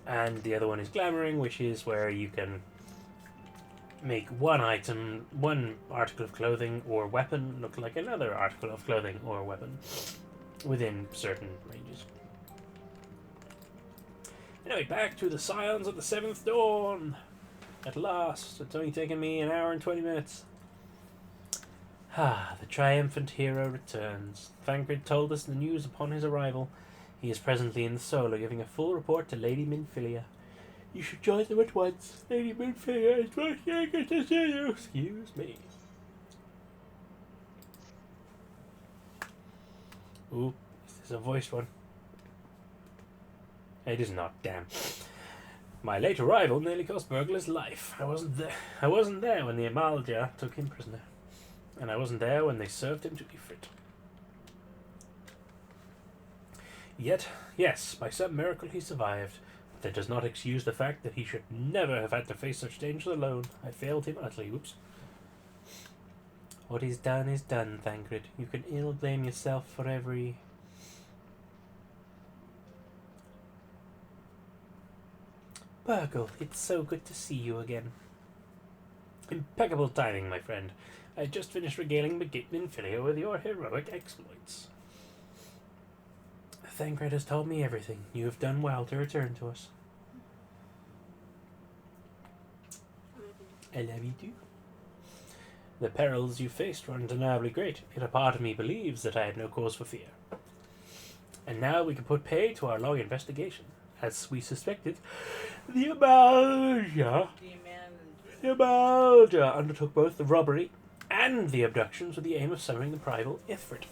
A: And the other one is glamoring, which is where you can make one item, one article of clothing or weapon look like another article of clothing or weapon within certain ranges. Anyway, back to the Scions of the Seventh Dawn. At last, it's only taken me an hour and 20 minutes. Ah, the triumphant hero returns. Thancred told us the news upon his arrival. He is presently in the Solar, giving a full report to Lady Minfilia. You should join them at once. Lady Minfilia is most eager to see you. Excuse me. Ooh, is this a voiced one? It is not, damn. My late arrival nearly cost Burgle his life. I wasn't there when the Amalja took him prisoner. And I wasn't there when they served him to Ifrit. Yet, yes, by some miracle he survived. But that does not excuse the fact that he should never have had to face such dangers alone. I failed him utterly. Oops. What is done, Thancred. You can ill blame yourself for every... Burgle, it's so good to see you again. Impeccable timing, my friend. I just finished regaling Minfilia with your heroic exploits. Thancred has told me everything. You have done well to return to us. I love you too. The perils you faced were undeniably great, yet a part of me believes that I had no cause for fear. And now we can put pay to our long investigation. As we suspected, the Amalja undertook both the robbery and the abductions with the aim of summoning the primal Ifrit.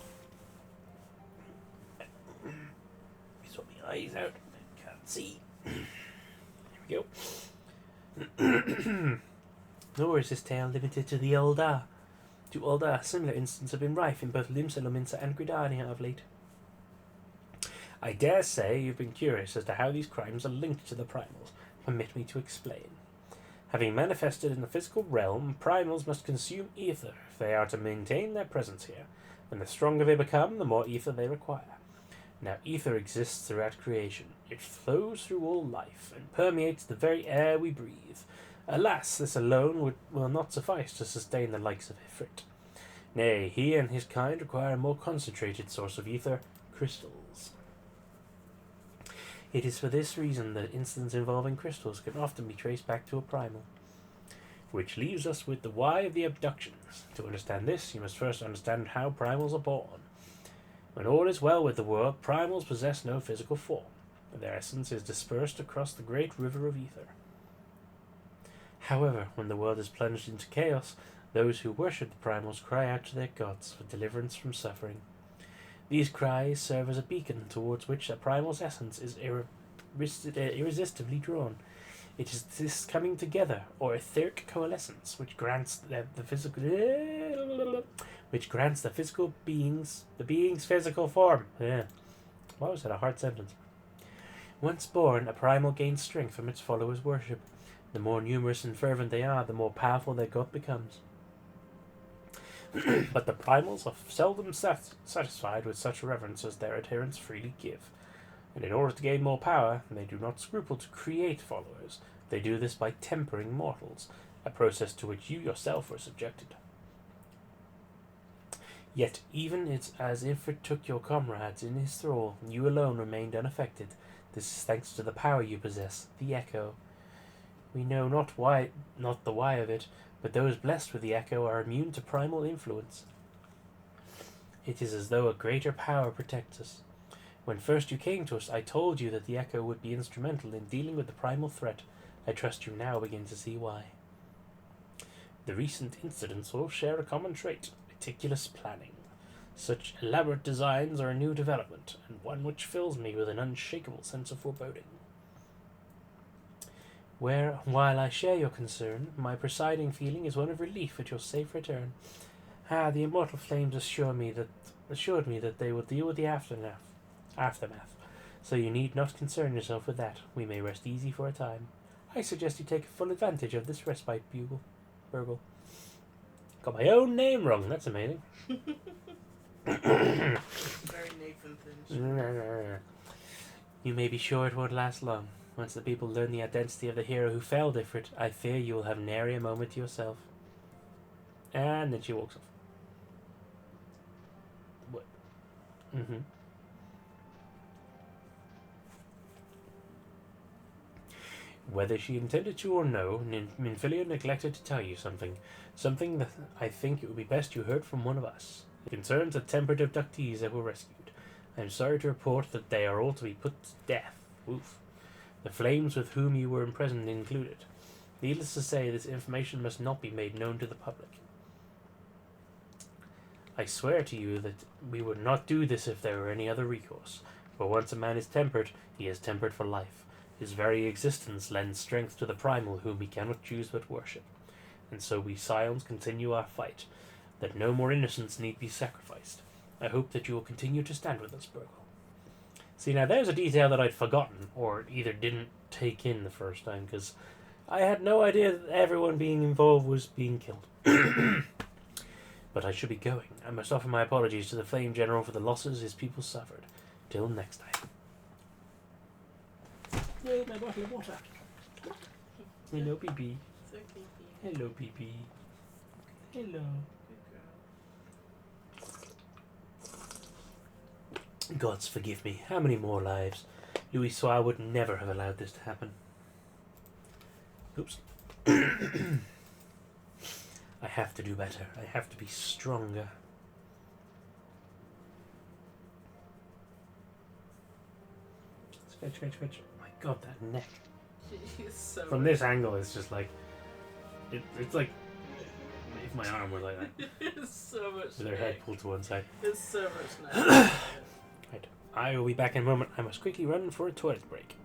A: Let me sort my eyes out. I can't see. Here we go. Nor is this tale limited to the Eldar. To Eldar, similar instances have been rife in both Limsa, Lominsa, and Gridania of late. I dare say you've been curious as to how these crimes are linked to the primals. Permit me to explain. Having manifested in the physical realm, primals must consume ether if they are to maintain their presence here. And the stronger they become, the more ether they require. Now, ether exists throughout creation. It flows through all life and permeates the very air we breathe. Alas, this alone will not suffice to sustain the likes of Ifrit. Nay, he and his kind require a more concentrated source of ether, crystals. It is for this reason that incidents involving crystals can often be traced back to a primal. Which leaves us with the why of the abductions. To understand this, you must first understand how primals are born. When all is well with the world, primals possess no physical form. Their essence is dispersed across the great river of ether. However, when the world is plunged into chaos, those who worship the primals cry out to their gods for deliverance from suffering. These cries serve as a beacon towards which a primal's essence is irresistibly drawn. It is this coming together, or etheric coalescence, which grants the physical being's physical form. Yeah. Why was that a hard sentence? Once born, a primal gains strength from its followers' worship. The more numerous and fervent they are, the more powerful their god becomes. But the primals are seldom satisfied with such reverence as their adherents freely give. And in order to gain more power, they do not scruple to create followers. They do this by tempering mortals, a process to which you yourself were subjected. Yet even it's as if it took your comrades in his thrall, you alone remained unaffected. This is thanks to the power you possess, the echo. We know not the why of it, but those blessed with the echo are immune to primal influence. It is as though a greater power protects us. When first you came to us, I told you that the echo would be instrumental in dealing with the primal threat. I trust you now begin to see why. The recent incidents all share a common trait: meticulous planning. Such elaborate designs are a new development, and one which fills me with an unshakable sense of foreboding. While I share your concern, my presiding feeling is one of relief at your safe return. The immortal flames assured me that they will deal with the aftermath. So you need not concern yourself with that. We may rest easy for a time. I suggest you take full advantage of this respite, Burgle. Got my own name wrong. That's amazing.
B: Very Nathan Finch.
A: You may be sure it won't last long. Once the people learn the identity of the hero who fell different, I fear you will have nary a moment to yourself. And then she walks off. What? Whether she intended to or no, Minfilia neglected to tell you something. Something that I think it would be best you heard from one of us. It concerns the tempered abductees that were rescued. I am sorry to report that they are all to be put to death. Oof. The flames with whom you were imprisoned included. Needless to say, this information must not be made known to the public. I swear to you that we would not do this if there were any other recourse. For once a man is tempered, he is tempered for life. His very existence lends strength to the primal whom he cannot choose but worship. And so we Scions continue our fight, that no more innocents need be sacrificed. I hope that you will continue to stand with us, Burgle. See, now there's a detail that I'd forgotten, or either didn't take in the first time, because I had no idea that everyone being involved was being killed. But I should be going. I must offer my apologies to the Flame General for the losses his people suffered. Till next time. Yay, my bottle of water. Hello, PP.
B: So creepy.
A: Hello, PP. Hello.
B: Good girl.
A: Gods forgive me. How many more lives? Louis Soir would never have allowed this to happen. Oops. I have to do better. I have to be stronger. Scratch, scratch, scratch. Oh my god, that neck.
B: She's so
A: From this angle, it's just like... It's like... If my arm were like that.
B: It's so much
A: With her head pulled to one side.
B: It's so much nice.
A: Right. I will be back in a moment. I must quickly run for a toilet break.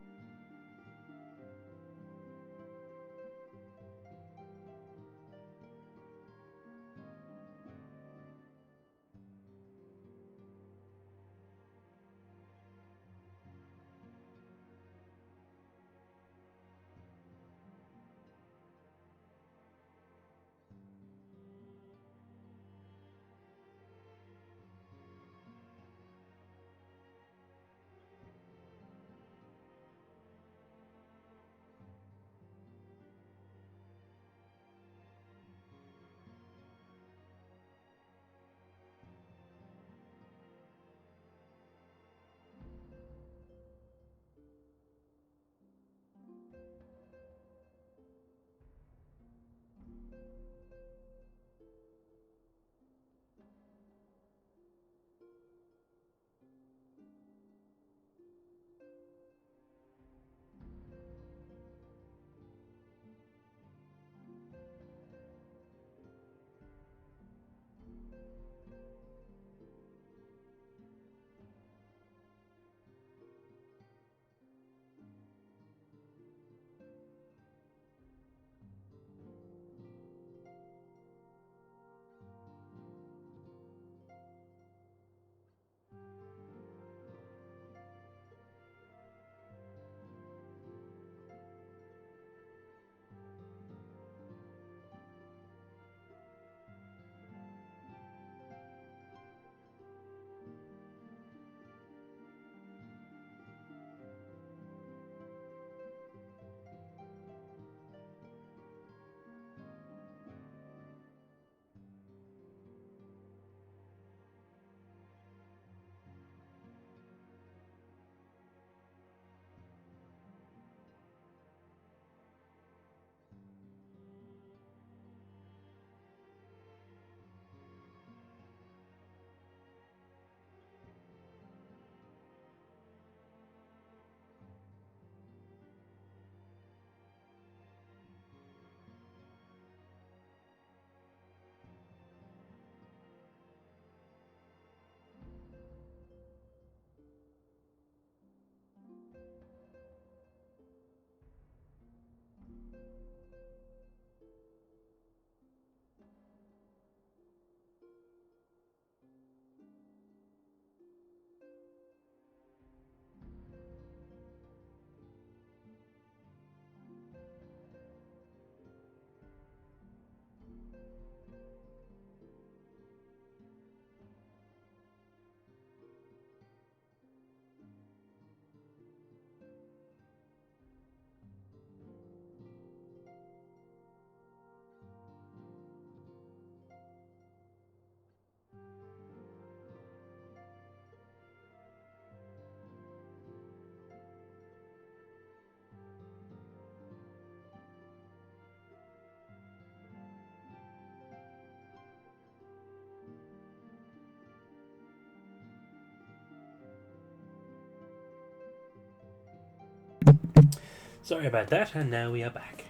A: Sorry about that, and now we are back.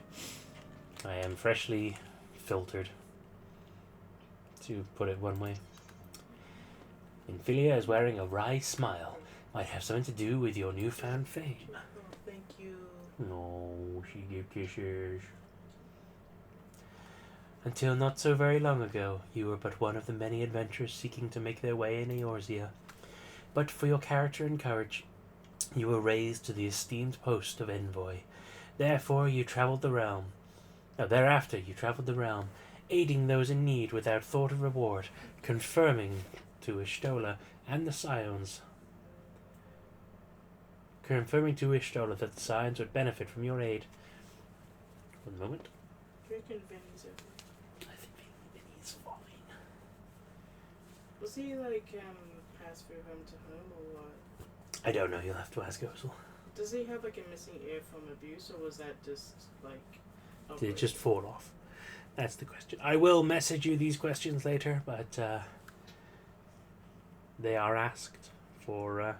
A: I am freshly filtered, to put it one way. Infilia is wearing a wry smile. Might have something to do with your newfound fame.
B: Oh, thank you.
A: No, she gave kisses. Until not so very long ago, you were but one of the many adventurers seeking to make their way in Eorzea. But for your character and courage, you were raised to the esteemed post of envoy. Thereafter, you travelled the realm, aiding those in need without thought of reward, confirming to Ishtola and the Scions that the Scions would benefit from your aid. One moment.
B: Do you reckon Vinny's okay?
A: I think Vinny's fine.
B: Was he like passed through home to home or what?
A: I don't know, you'll have to ask Ozel.
B: Does he have like a missing ear from abuse, or was that just like?
A: Did it just fall off? That's the question. I will message you these questions later, but they are asked for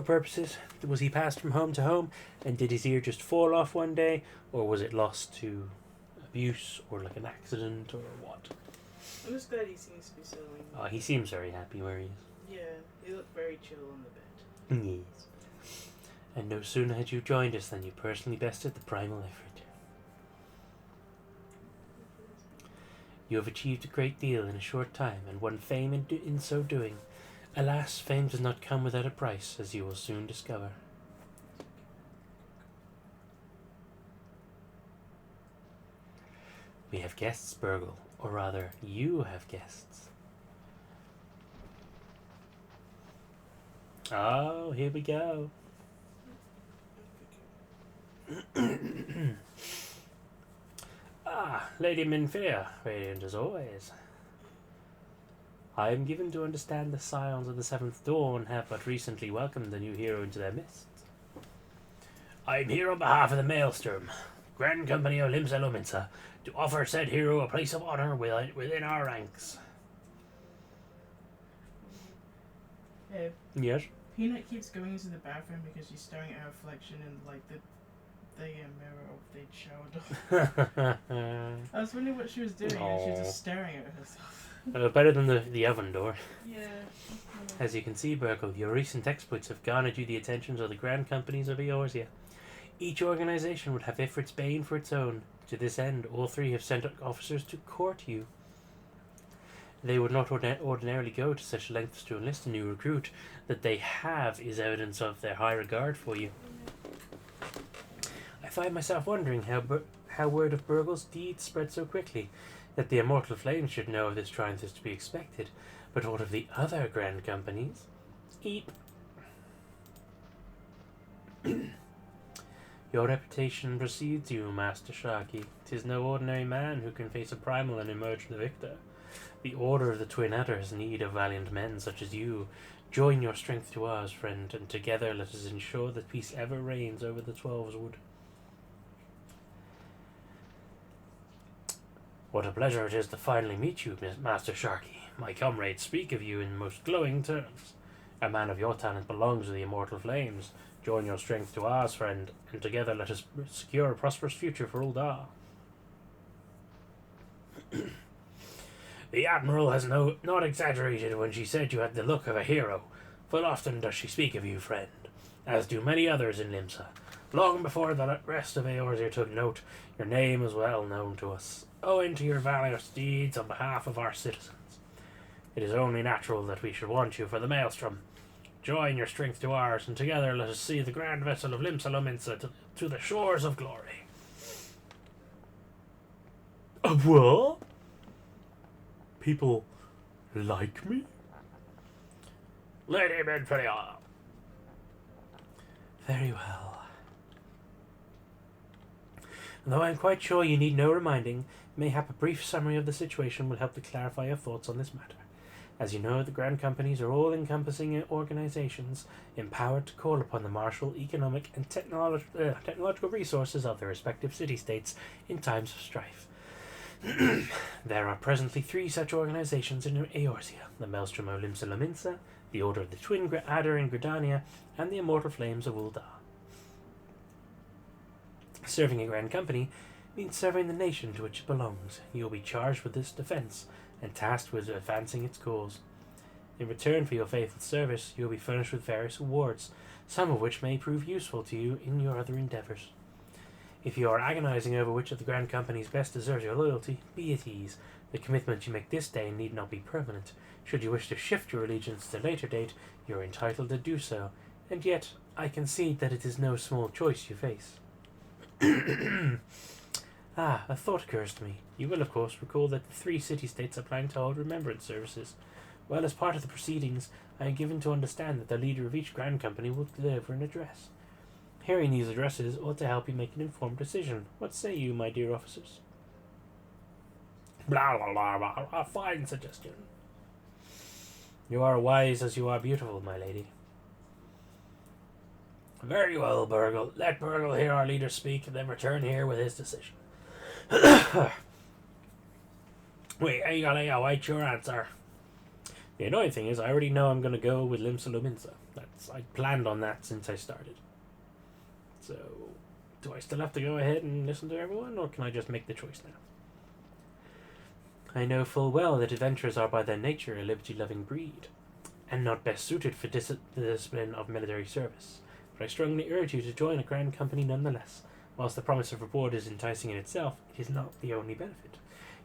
A: purposes. Was he passed from home to home, and did his ear just fall off one day, or was it lost to abuse, or like an accident, or what?
B: I'm just glad he seems to be settling.
A: He seems very happy where he is.
B: Yeah, he looked very chill on the bed.
A: Yes. And no sooner had you joined us than you personally bested the primal effort. You have achieved a great deal in a short time, and won fame in so doing. Alas, fame does not come without a price, as you will soon discover. We have guests, Burgle, or rather, you have guests. Oh, here we go. Lady Minfia, radiant as always. I am given to understand the Scions of the Seventh Dawn have but recently welcomed the new hero into their midst. I am here on behalf of the Maelstrom, Grand Company of Limsa Lominsa, to offer said hero a place of honor within our ranks.
B: Hey,
A: Yes?
B: Peanut keeps going into the bathroom because she's staring at her reflection in like the mirror of the shower door. I was wondering what she was doing, and she was just staring at herself.
A: Better than the oven door.
B: Yeah.
A: As you can see, Burgle, your recent exploits have garnered you the attentions of the grand companies of Eorzea. Each organization would have Ifrit's bane for its own. To this end, all three have sent officers to court you. They would not ordinarily go to such lengths to enlist a new recruit. That they have is evidence of their high regard for you. I find myself wondering how word of Burgle's deeds spread so quickly. That the immortal flames should know of this triumph is to be expected. But what of the other grand companies? Eep. Your reputation precedes you, Master Sharkey. 'Tis no ordinary man who can face a primal and emerge the victor. The Order of the Twin Udders need of valiant men such as you. Join your strength to ours, friend, and together let us ensure that peace ever reigns over the Twelveswood. What a pleasure it is to finally meet you, Master Sharkey. My comrades speak of you in most glowing terms. A man of your talent belongs to the immortal flames. Join your strength to ours, friend, and together let us secure a prosperous future for Uldar. The Admiral has not exaggerated when she said you had the look of a hero. Full often does she speak of you, friend, as do many others in Limsa. Long before the rest of Eorzea took note, your name is well known to us, owing to your valorous deeds on behalf of our citizens. It is only natural that we should want you for the Maelstrom. Join your strength to ours, and together let us see the grand vessel of Limsa Lominsa to the shores of glory. A what? People like me? Lady Minfia. Very well. Though I am quite sure you need no reminding, mayhap a brief summary of the situation will help to clarify your thoughts on this matter. As you know, the grand companies are all-encompassing organizations empowered to call upon the martial, economic, and technological resources of their respective city-states in times of strife. There are presently 3 such organizations in Eorzea: the Maelstrom of Limsa Lominsa, the Order of the Twin Adder in Gridania, and the Immortal Flames of Uldar. Serving a Grand Company means serving the nation to which it belongs. You will be charged with this defense and tasked with advancing its cause. In return for your faithful service, you will be furnished with various awards, some of which may prove useful to you in your other endeavours. If you are agonizing over which of the Grand Companies best deserves your loyalty, be at ease. The commitment you make this day need not be permanent. Should you wish to shift your allegiance to a later date, you are entitled to do so, and yet I concede that it is no small choice you face. A thought occurs to me. You will, of course, recall that the 3 city-states are planning to hold remembrance services. Well, as part of the proceedings, I am given to understand that the leader of each Grand Company will deliver an address. Hearing these addresses ought to help you make an informed decision. What say you, my dear officers? Blah, blah, blah, blah. A fine suggestion. You are wise as you are beautiful, my lady. Very well, Burgle. Let Burgle hear our leader speak, and then return here with his decision. Wait, I gotta await your answer. The annoying thing is, I already know I'm gonna go with Limsa Luminsa. I planned on that since I started. So, do I still have to go ahead and listen to everyone, or can I just make the choice now? I know full well that adventurers are by their nature a liberty-loving breed, and not best suited for the discipline of military service. But I strongly urge you to join a Grand Company nonetheless. Whilst the promise of reward is enticing in itself, it is not the only benefit.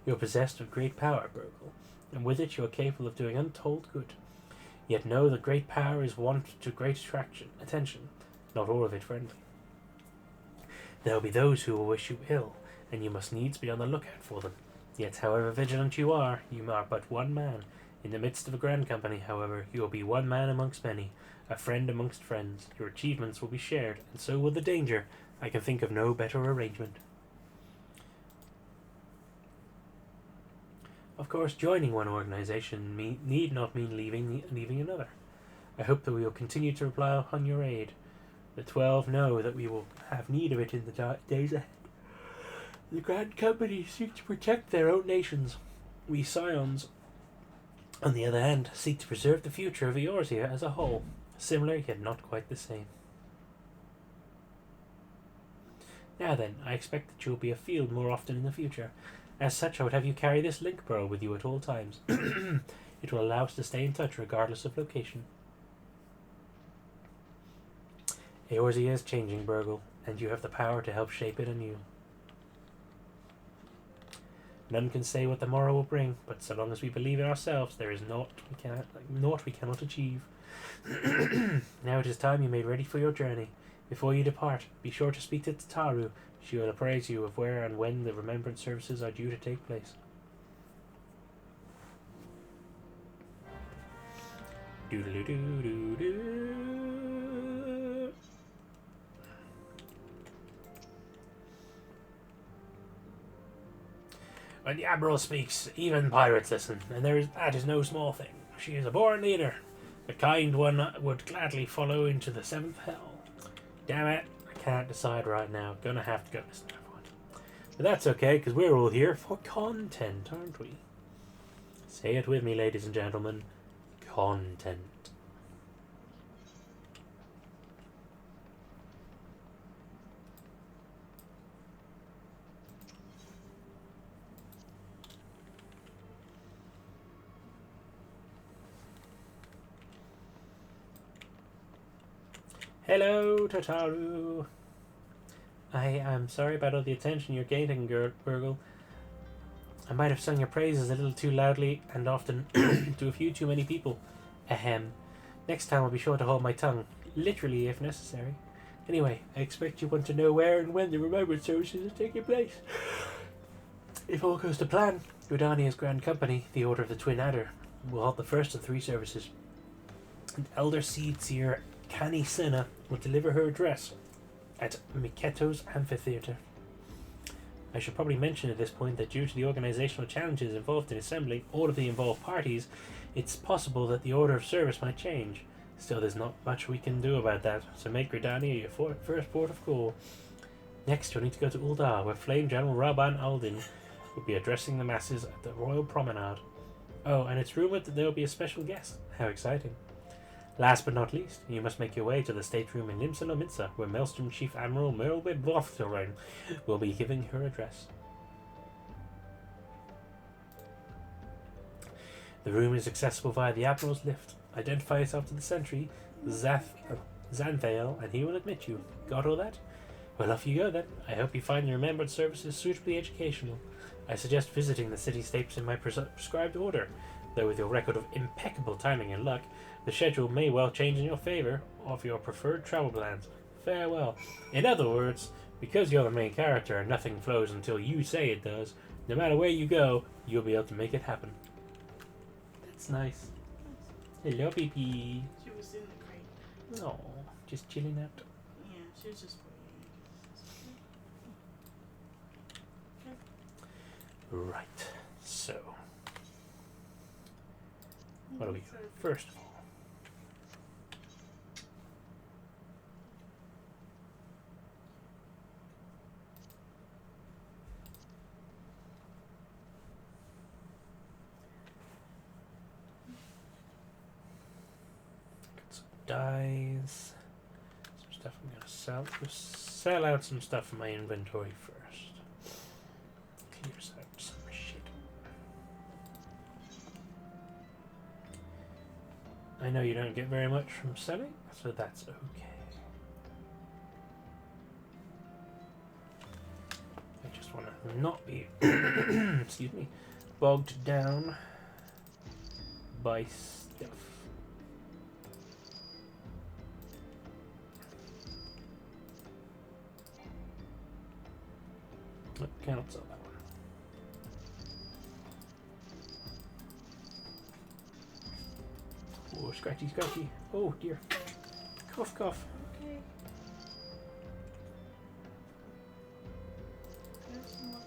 A: You are possessed of great power, Burgle, and with it you are capable of doing untold good. Yet know that great power is wont to great attention, not all of it friendly. There will be those who will wish you ill, and you must needs be on the lookout for them. Yet, however vigilant you are but one man. In the midst of a Grand Company, however, you will be one man amongst many, a friend amongst friends. Your achievements will be shared, and so will the danger. I can think of no better arrangement. Of course, joining one organization need not mean leaving another. I hope that we will continue to rely upon your aid. The 12 know that we will have need of it in the days ahead. The Grand Company seek to protect their own nations. We Scions, on the other hand, seek to preserve the future of Eorzea as a whole. Similar, yet not quite the same. Now then, I expect that you will be afield more often in the future. As such, I would have you carry this link pearl with you at all times. It will allow us to stay in touch regardless of location. Eorzea is changing, Burgle, and you have the power to help shape it anew. None can say what the morrow will bring, but so long as we believe in ourselves, there is naught we cannot achieve. Now it is time you made ready for your journey. Before you depart, be sure to speak to Tataru. She will apprise you of where and when the remembrance services are due to take place. Doodle-doo-doo-doo. When the Admiral speaks, even pirates listen, and that is no small thing. She is a born leader. The kind one would gladly follow into the 7th hell. Damn it, I can't decide right now. Gonna have to go listen to everyone. But that's okay, because we're all here for content, aren't we? Say it with me, ladies and gentlemen. Content. Hello, Tataru. I am sorry about all the attention you're gaining, Burgle. I might have sung your praises a little too loudly and often to a few too many people. Ahem. Next time I'll be sure to hold my tongue, literally if necessary. Anyway, I expect you want to know where and when the remembrance services are taking place. If all goes to plan, Gridania's Grand Company, the Order of the Twin Adder, will hold the first of 3 services. And Elder Seed Seer Kani Senna will deliver her address at Miketo's Amphitheatre. I should probably mention at this point that due to the organizational challenges involved in assembling all of the involved parties, it's possible that the order of service might change. Still, there's not much we can do about that, so make Gridania your first port of call. Next, you'll need to go to Ul'dah, where Flame General Raban Aldin will be addressing the masses at the Royal Promenade. Oh, and it's rumored that there will be a special guest. How exciting. Last but not least, you must make your way to the stateroom in Limsa Lomitsa, where Maelstrom Chief Admiral Merlwyd Roththorn will be giving her address. The room is accessible via the Admiral's lift. Identify yourself to the sentry, Xanthale, and he will admit you. Got all that? Well, off you go then. I hope you find the remembered services suitably educational. I suggest visiting the city-states in my prescribed order, though with your record of impeccable timing and luck, the schedule may well change in your favor of your preferred travel plans. Farewell. In other words, because you're the main character and nothing flows until you say it does, no matter where you go, you'll be able to make it happen. That's nice. Hello, baby.
B: She was in the crate.
A: Oh, just chilling out.
B: Yeah, she was just waiting.
A: Right. So, what do we got? First of all, dies. Some stuff I'm gonna sell. Just sell out some stuff from my inventory first. Clears out some shit. I know you don't get very much from selling, so that's okay. I just want to not be excuse me, bogged down by stuff. Oh, cannot sell that one. Oh, scratchy, scratchy. Oh dear. Cough, cough.
B: Okay. There's some more.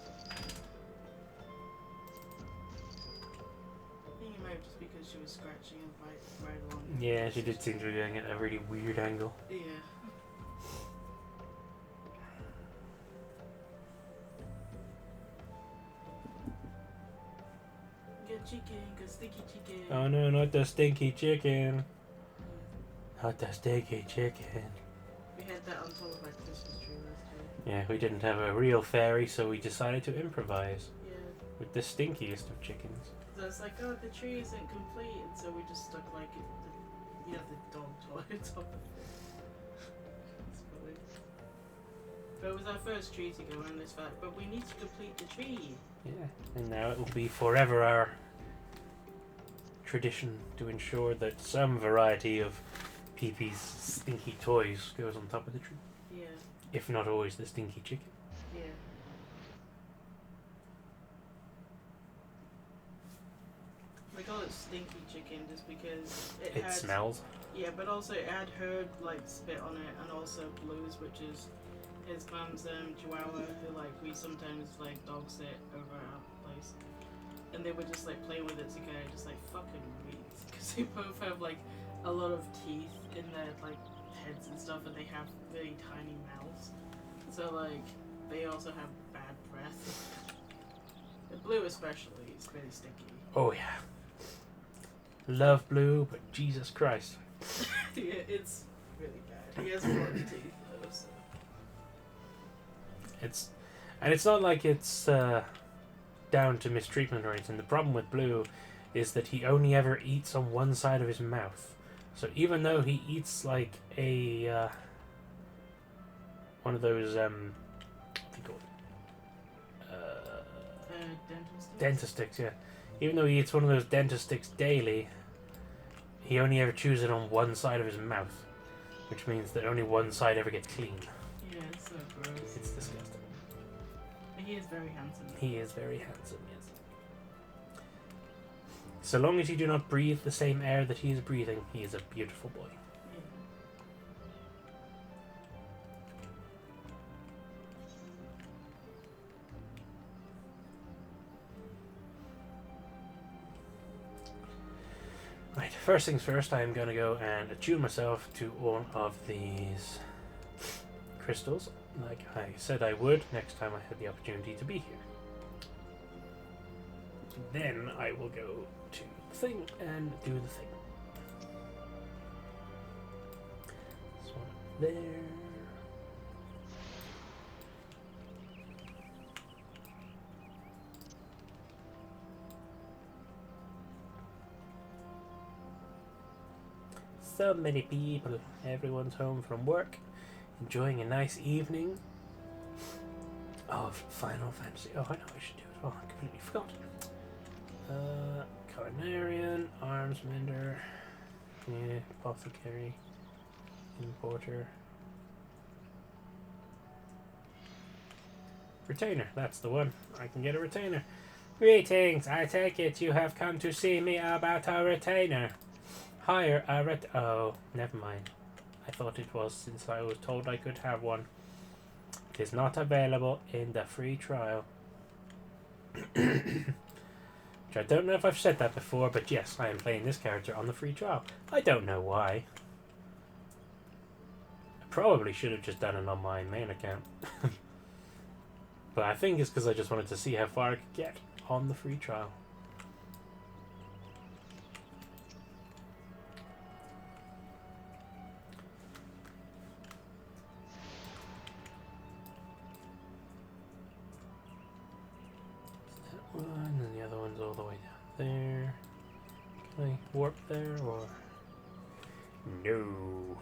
B: I think it might have just because she was scratching and right along.
A: Yeah, she did seem to be doing it at a really weird angle.
B: Yeah. Get chicken, get sticky chicken.
A: Oh no, not the stinky chicken. Not the stinky chicken.
B: We had that on top of our Christmas tree last
A: Yeah, we didn't have a real fairy, so we decided to improvise
B: year. Yeah.
A: with the stinkiest of chickens.
B: So it's like, oh, the tree isn't complete, and so we just stuck like the dog toy on top of it. It's funny. But it was our first tree to go in this fact, but we need to complete the tree.
A: Yeah, and now it will be forever our tradition to ensure that some variety of PP.'s stinky toys goes on top of the tree.
B: Yeah.
A: If not always the stinky chicken.
B: Yeah. We call it stinky chicken just because
A: It
B: had,
A: smells.
B: Yeah, but also it had her like spit on it, and also Blues, which is his mum's chihuahua, who like we sometimes like dog sit over our place, and they would just like play with it together, just like fucking weeds, because they both have like a lot of teeth in their like heads and stuff, and they have really tiny mouths, so like they also have bad breath. The Blue especially is very sticky.
A: Oh yeah. Love Blue, but Jesus Christ.
B: Yeah, it's really bad. He has 40 teeth though, so.
A: It's not like it's down to mistreatment or anything. The problem with Blue is that he only ever eats on one side of his mouth. So even though he eats like a one of those what do you call it?
B: Dental sticks?
A: Dentasticks, yeah. Even though he eats one of those Dentasticks daily, he only ever chews it on one side of his mouth, which means that only one side ever gets clean.
B: Yeah, it's so gross.
A: It's disgusting.
B: And he is very handsome.
A: He is very handsome, yes. So long as you do not breathe the same air that he is breathing, he is a beautiful boy.
B: Yeah.
A: Right, first things first, I am going to go and attune myself to all of these crystals, like I said I would next time I had the opportunity to be here. Then I will go to the thing and do the thing. there. So many people. Everyone's home from work, enjoying a nice evening of Final Fantasy. Oh, I know I should do it. Oh, I completely forgot. Carnarian, Arms Mender, yeah, Apothecary, Importer. Retainer, that's the one. I can get a retainer. Greetings, I take it you have come to see me about a retainer. Hire a oh, never mind. I thought it was, since I was told I could have one. It is not available in the free trial. Which I don't know if I've said that before, but yes, I am playing this character on the free trial. I don't know why. I probably should have just done it on my main account. But I think it's because I just wanted to see how far I could get on the free trial. That one, and the other one's all the way down there. Can I warp there, or... No.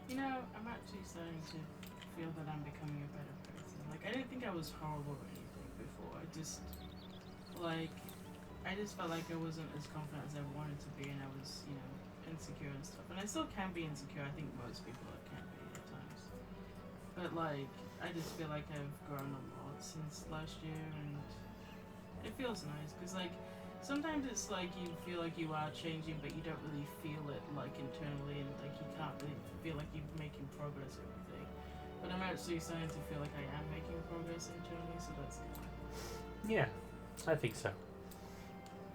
B: You know, I'm actually starting to feel that I'm becoming a better person. Like, I didn't think I was horrible or anything before. I just felt like I wasn't as confident as I wanted to be, and I was, you know, insecure and stuff. And I still can be insecure. I think most people can be at times. But, like, I just feel like I've grown a lot since last year, and it feels nice. Because, like, sometimes it's like you feel like you are changing, but you don't really feel it, like, internally, and, like, you can't really feel like you're making progress or anything. But I'm actually starting to feel like I am making progress internally, so that's good.
A: Yeah, I think so.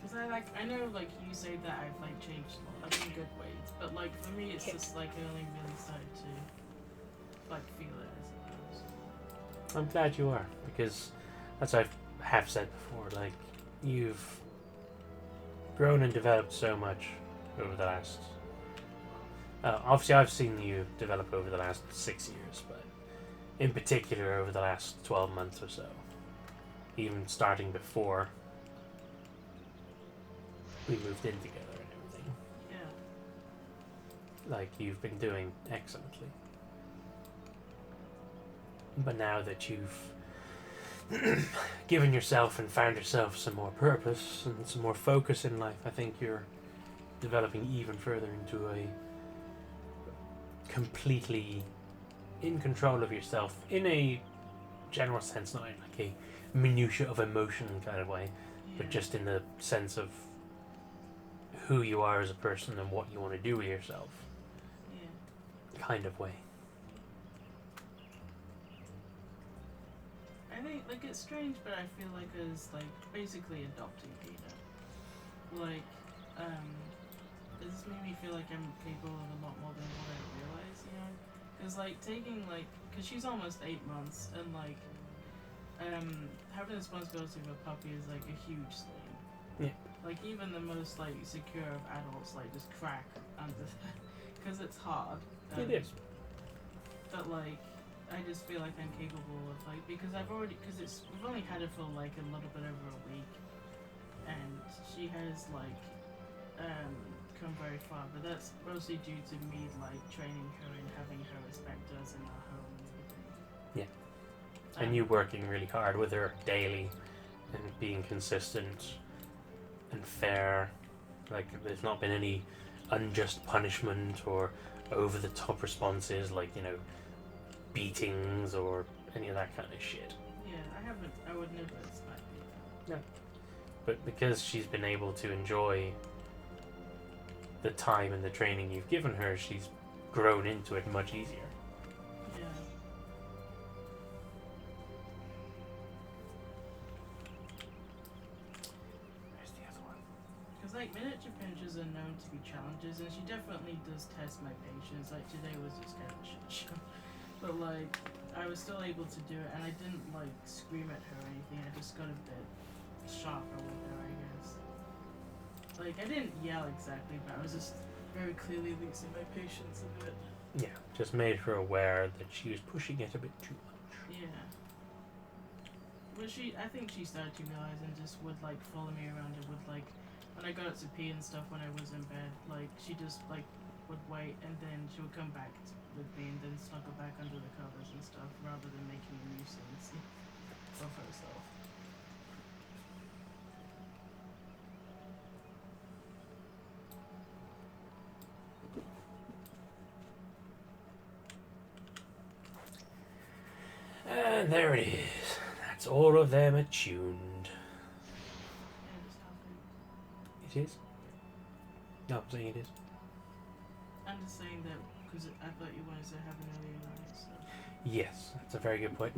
B: Because I know, like, you say that I've, like, changed a lot, like, in good ways, but, like, for me, it's just, like, I only really started to, like, feel it, I suppose.
A: I'm glad you are, because, as I have said before, like, you've grown and developed so much over the last... obviously, I've seen you develop over the last 6 years, but in particular over the last 12 months or so. Even starting before we moved in together and everything.
B: Yeah.
A: Like, you've been doing excellently. But now that you've given yourself and found yourself some more purpose and some more focus in life, I think you're developing even further into a completely in control of yourself in a general sense, not in like a minutiae of emotion kind of way, but just in the sense of who you are as a person and what you want to do with yourself kind of way.
B: I think, like, it's strange, but I feel like it's, like, basically adopting Peter. Like, it just made me feel like I'm capable of a lot more than what I realize, you know? Because, like, because she's almost 8 months, and, like, having the responsibility of a puppy is, like, a huge thing.
A: Yeah.
B: Like, even the most, like, secure of adults, like, just crack under that. Because it's hard.
A: It is.
B: But, like, I just feel like I'm capable of, like, because we've only had her for, like, a little bit over a week. And she has, like, come very far. But that's mostly due to me, like, training her and having her respect us in our home and everything.
A: Yeah. And you working really hard with her daily and being consistent and fair. Like, there's not been any unjust punishment or over the top responses, like, you know, beatings or any of that kind of shit.
B: Yeah, I would never expect it.
A: No. But because she's been able to enjoy the time and the training you've given her, she's grown into it much easier.
B: Yeah.
A: Where's the other one?
B: Because, like, miniature pinchers are known to be challenges, and she definitely does test my patience. Like, today was just kind of a shit show. But, like, I was still able to do it, and I didn't, like, scream at her or anything. I just got a bit sharper with her, I guess. Like, I didn't yell exactly, but I was just very clearly losing my patience a bit.
A: Yeah, just made her aware that she was pushing it a bit too much.
B: Yeah. But I think she started to realize and just would, like, follow me around and would, like, when I got up to pee and stuff when I was in bed, like, she just, like, would wait and then she would come back with me and then snuggle back under the covers and stuff rather than making a nuisance of herself.
A: And there it is. That's all of them attuned.
B: And just how big.
A: It is? No, I'm saying it is.
B: I'm just saying that because I thought you wanted to have an earlier night, so.
A: Yes, that's a very good point.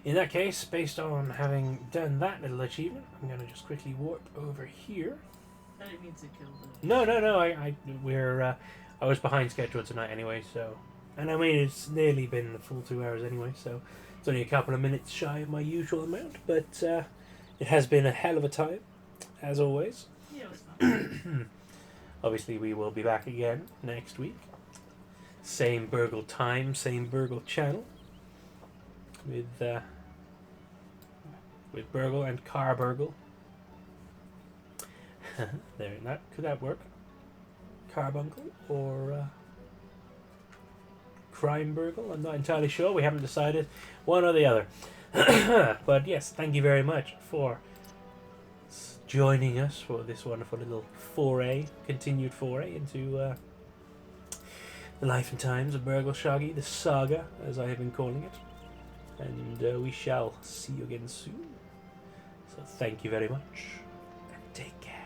A: In that case, based on having done that little achievement, I'm going to just quickly warp over here.
B: I didn't mean to kill the.
A: No. I was behind schedule tonight anyway, so. And I mean, it's nearly been a full 2 hours anyway, so it's only a couple of minutes shy of my usual amount, but it has been a hell of a time, as always.
B: Yeah, it was fun.
A: Obviously, we will be back again next week. Same Burgle time, same Burgle channel. With Burgle and Car Burgle. There, could that work? Carbuncle or Crime Burgle? I'm not entirely sure. We haven't decided one or the other. But yes, thank you very much for joining us for this wonderful little continued foray into the life and times of Burgle Sharkey, the Saga, as I have been calling it. And we shall see you again soon. So thank you very much, and take care.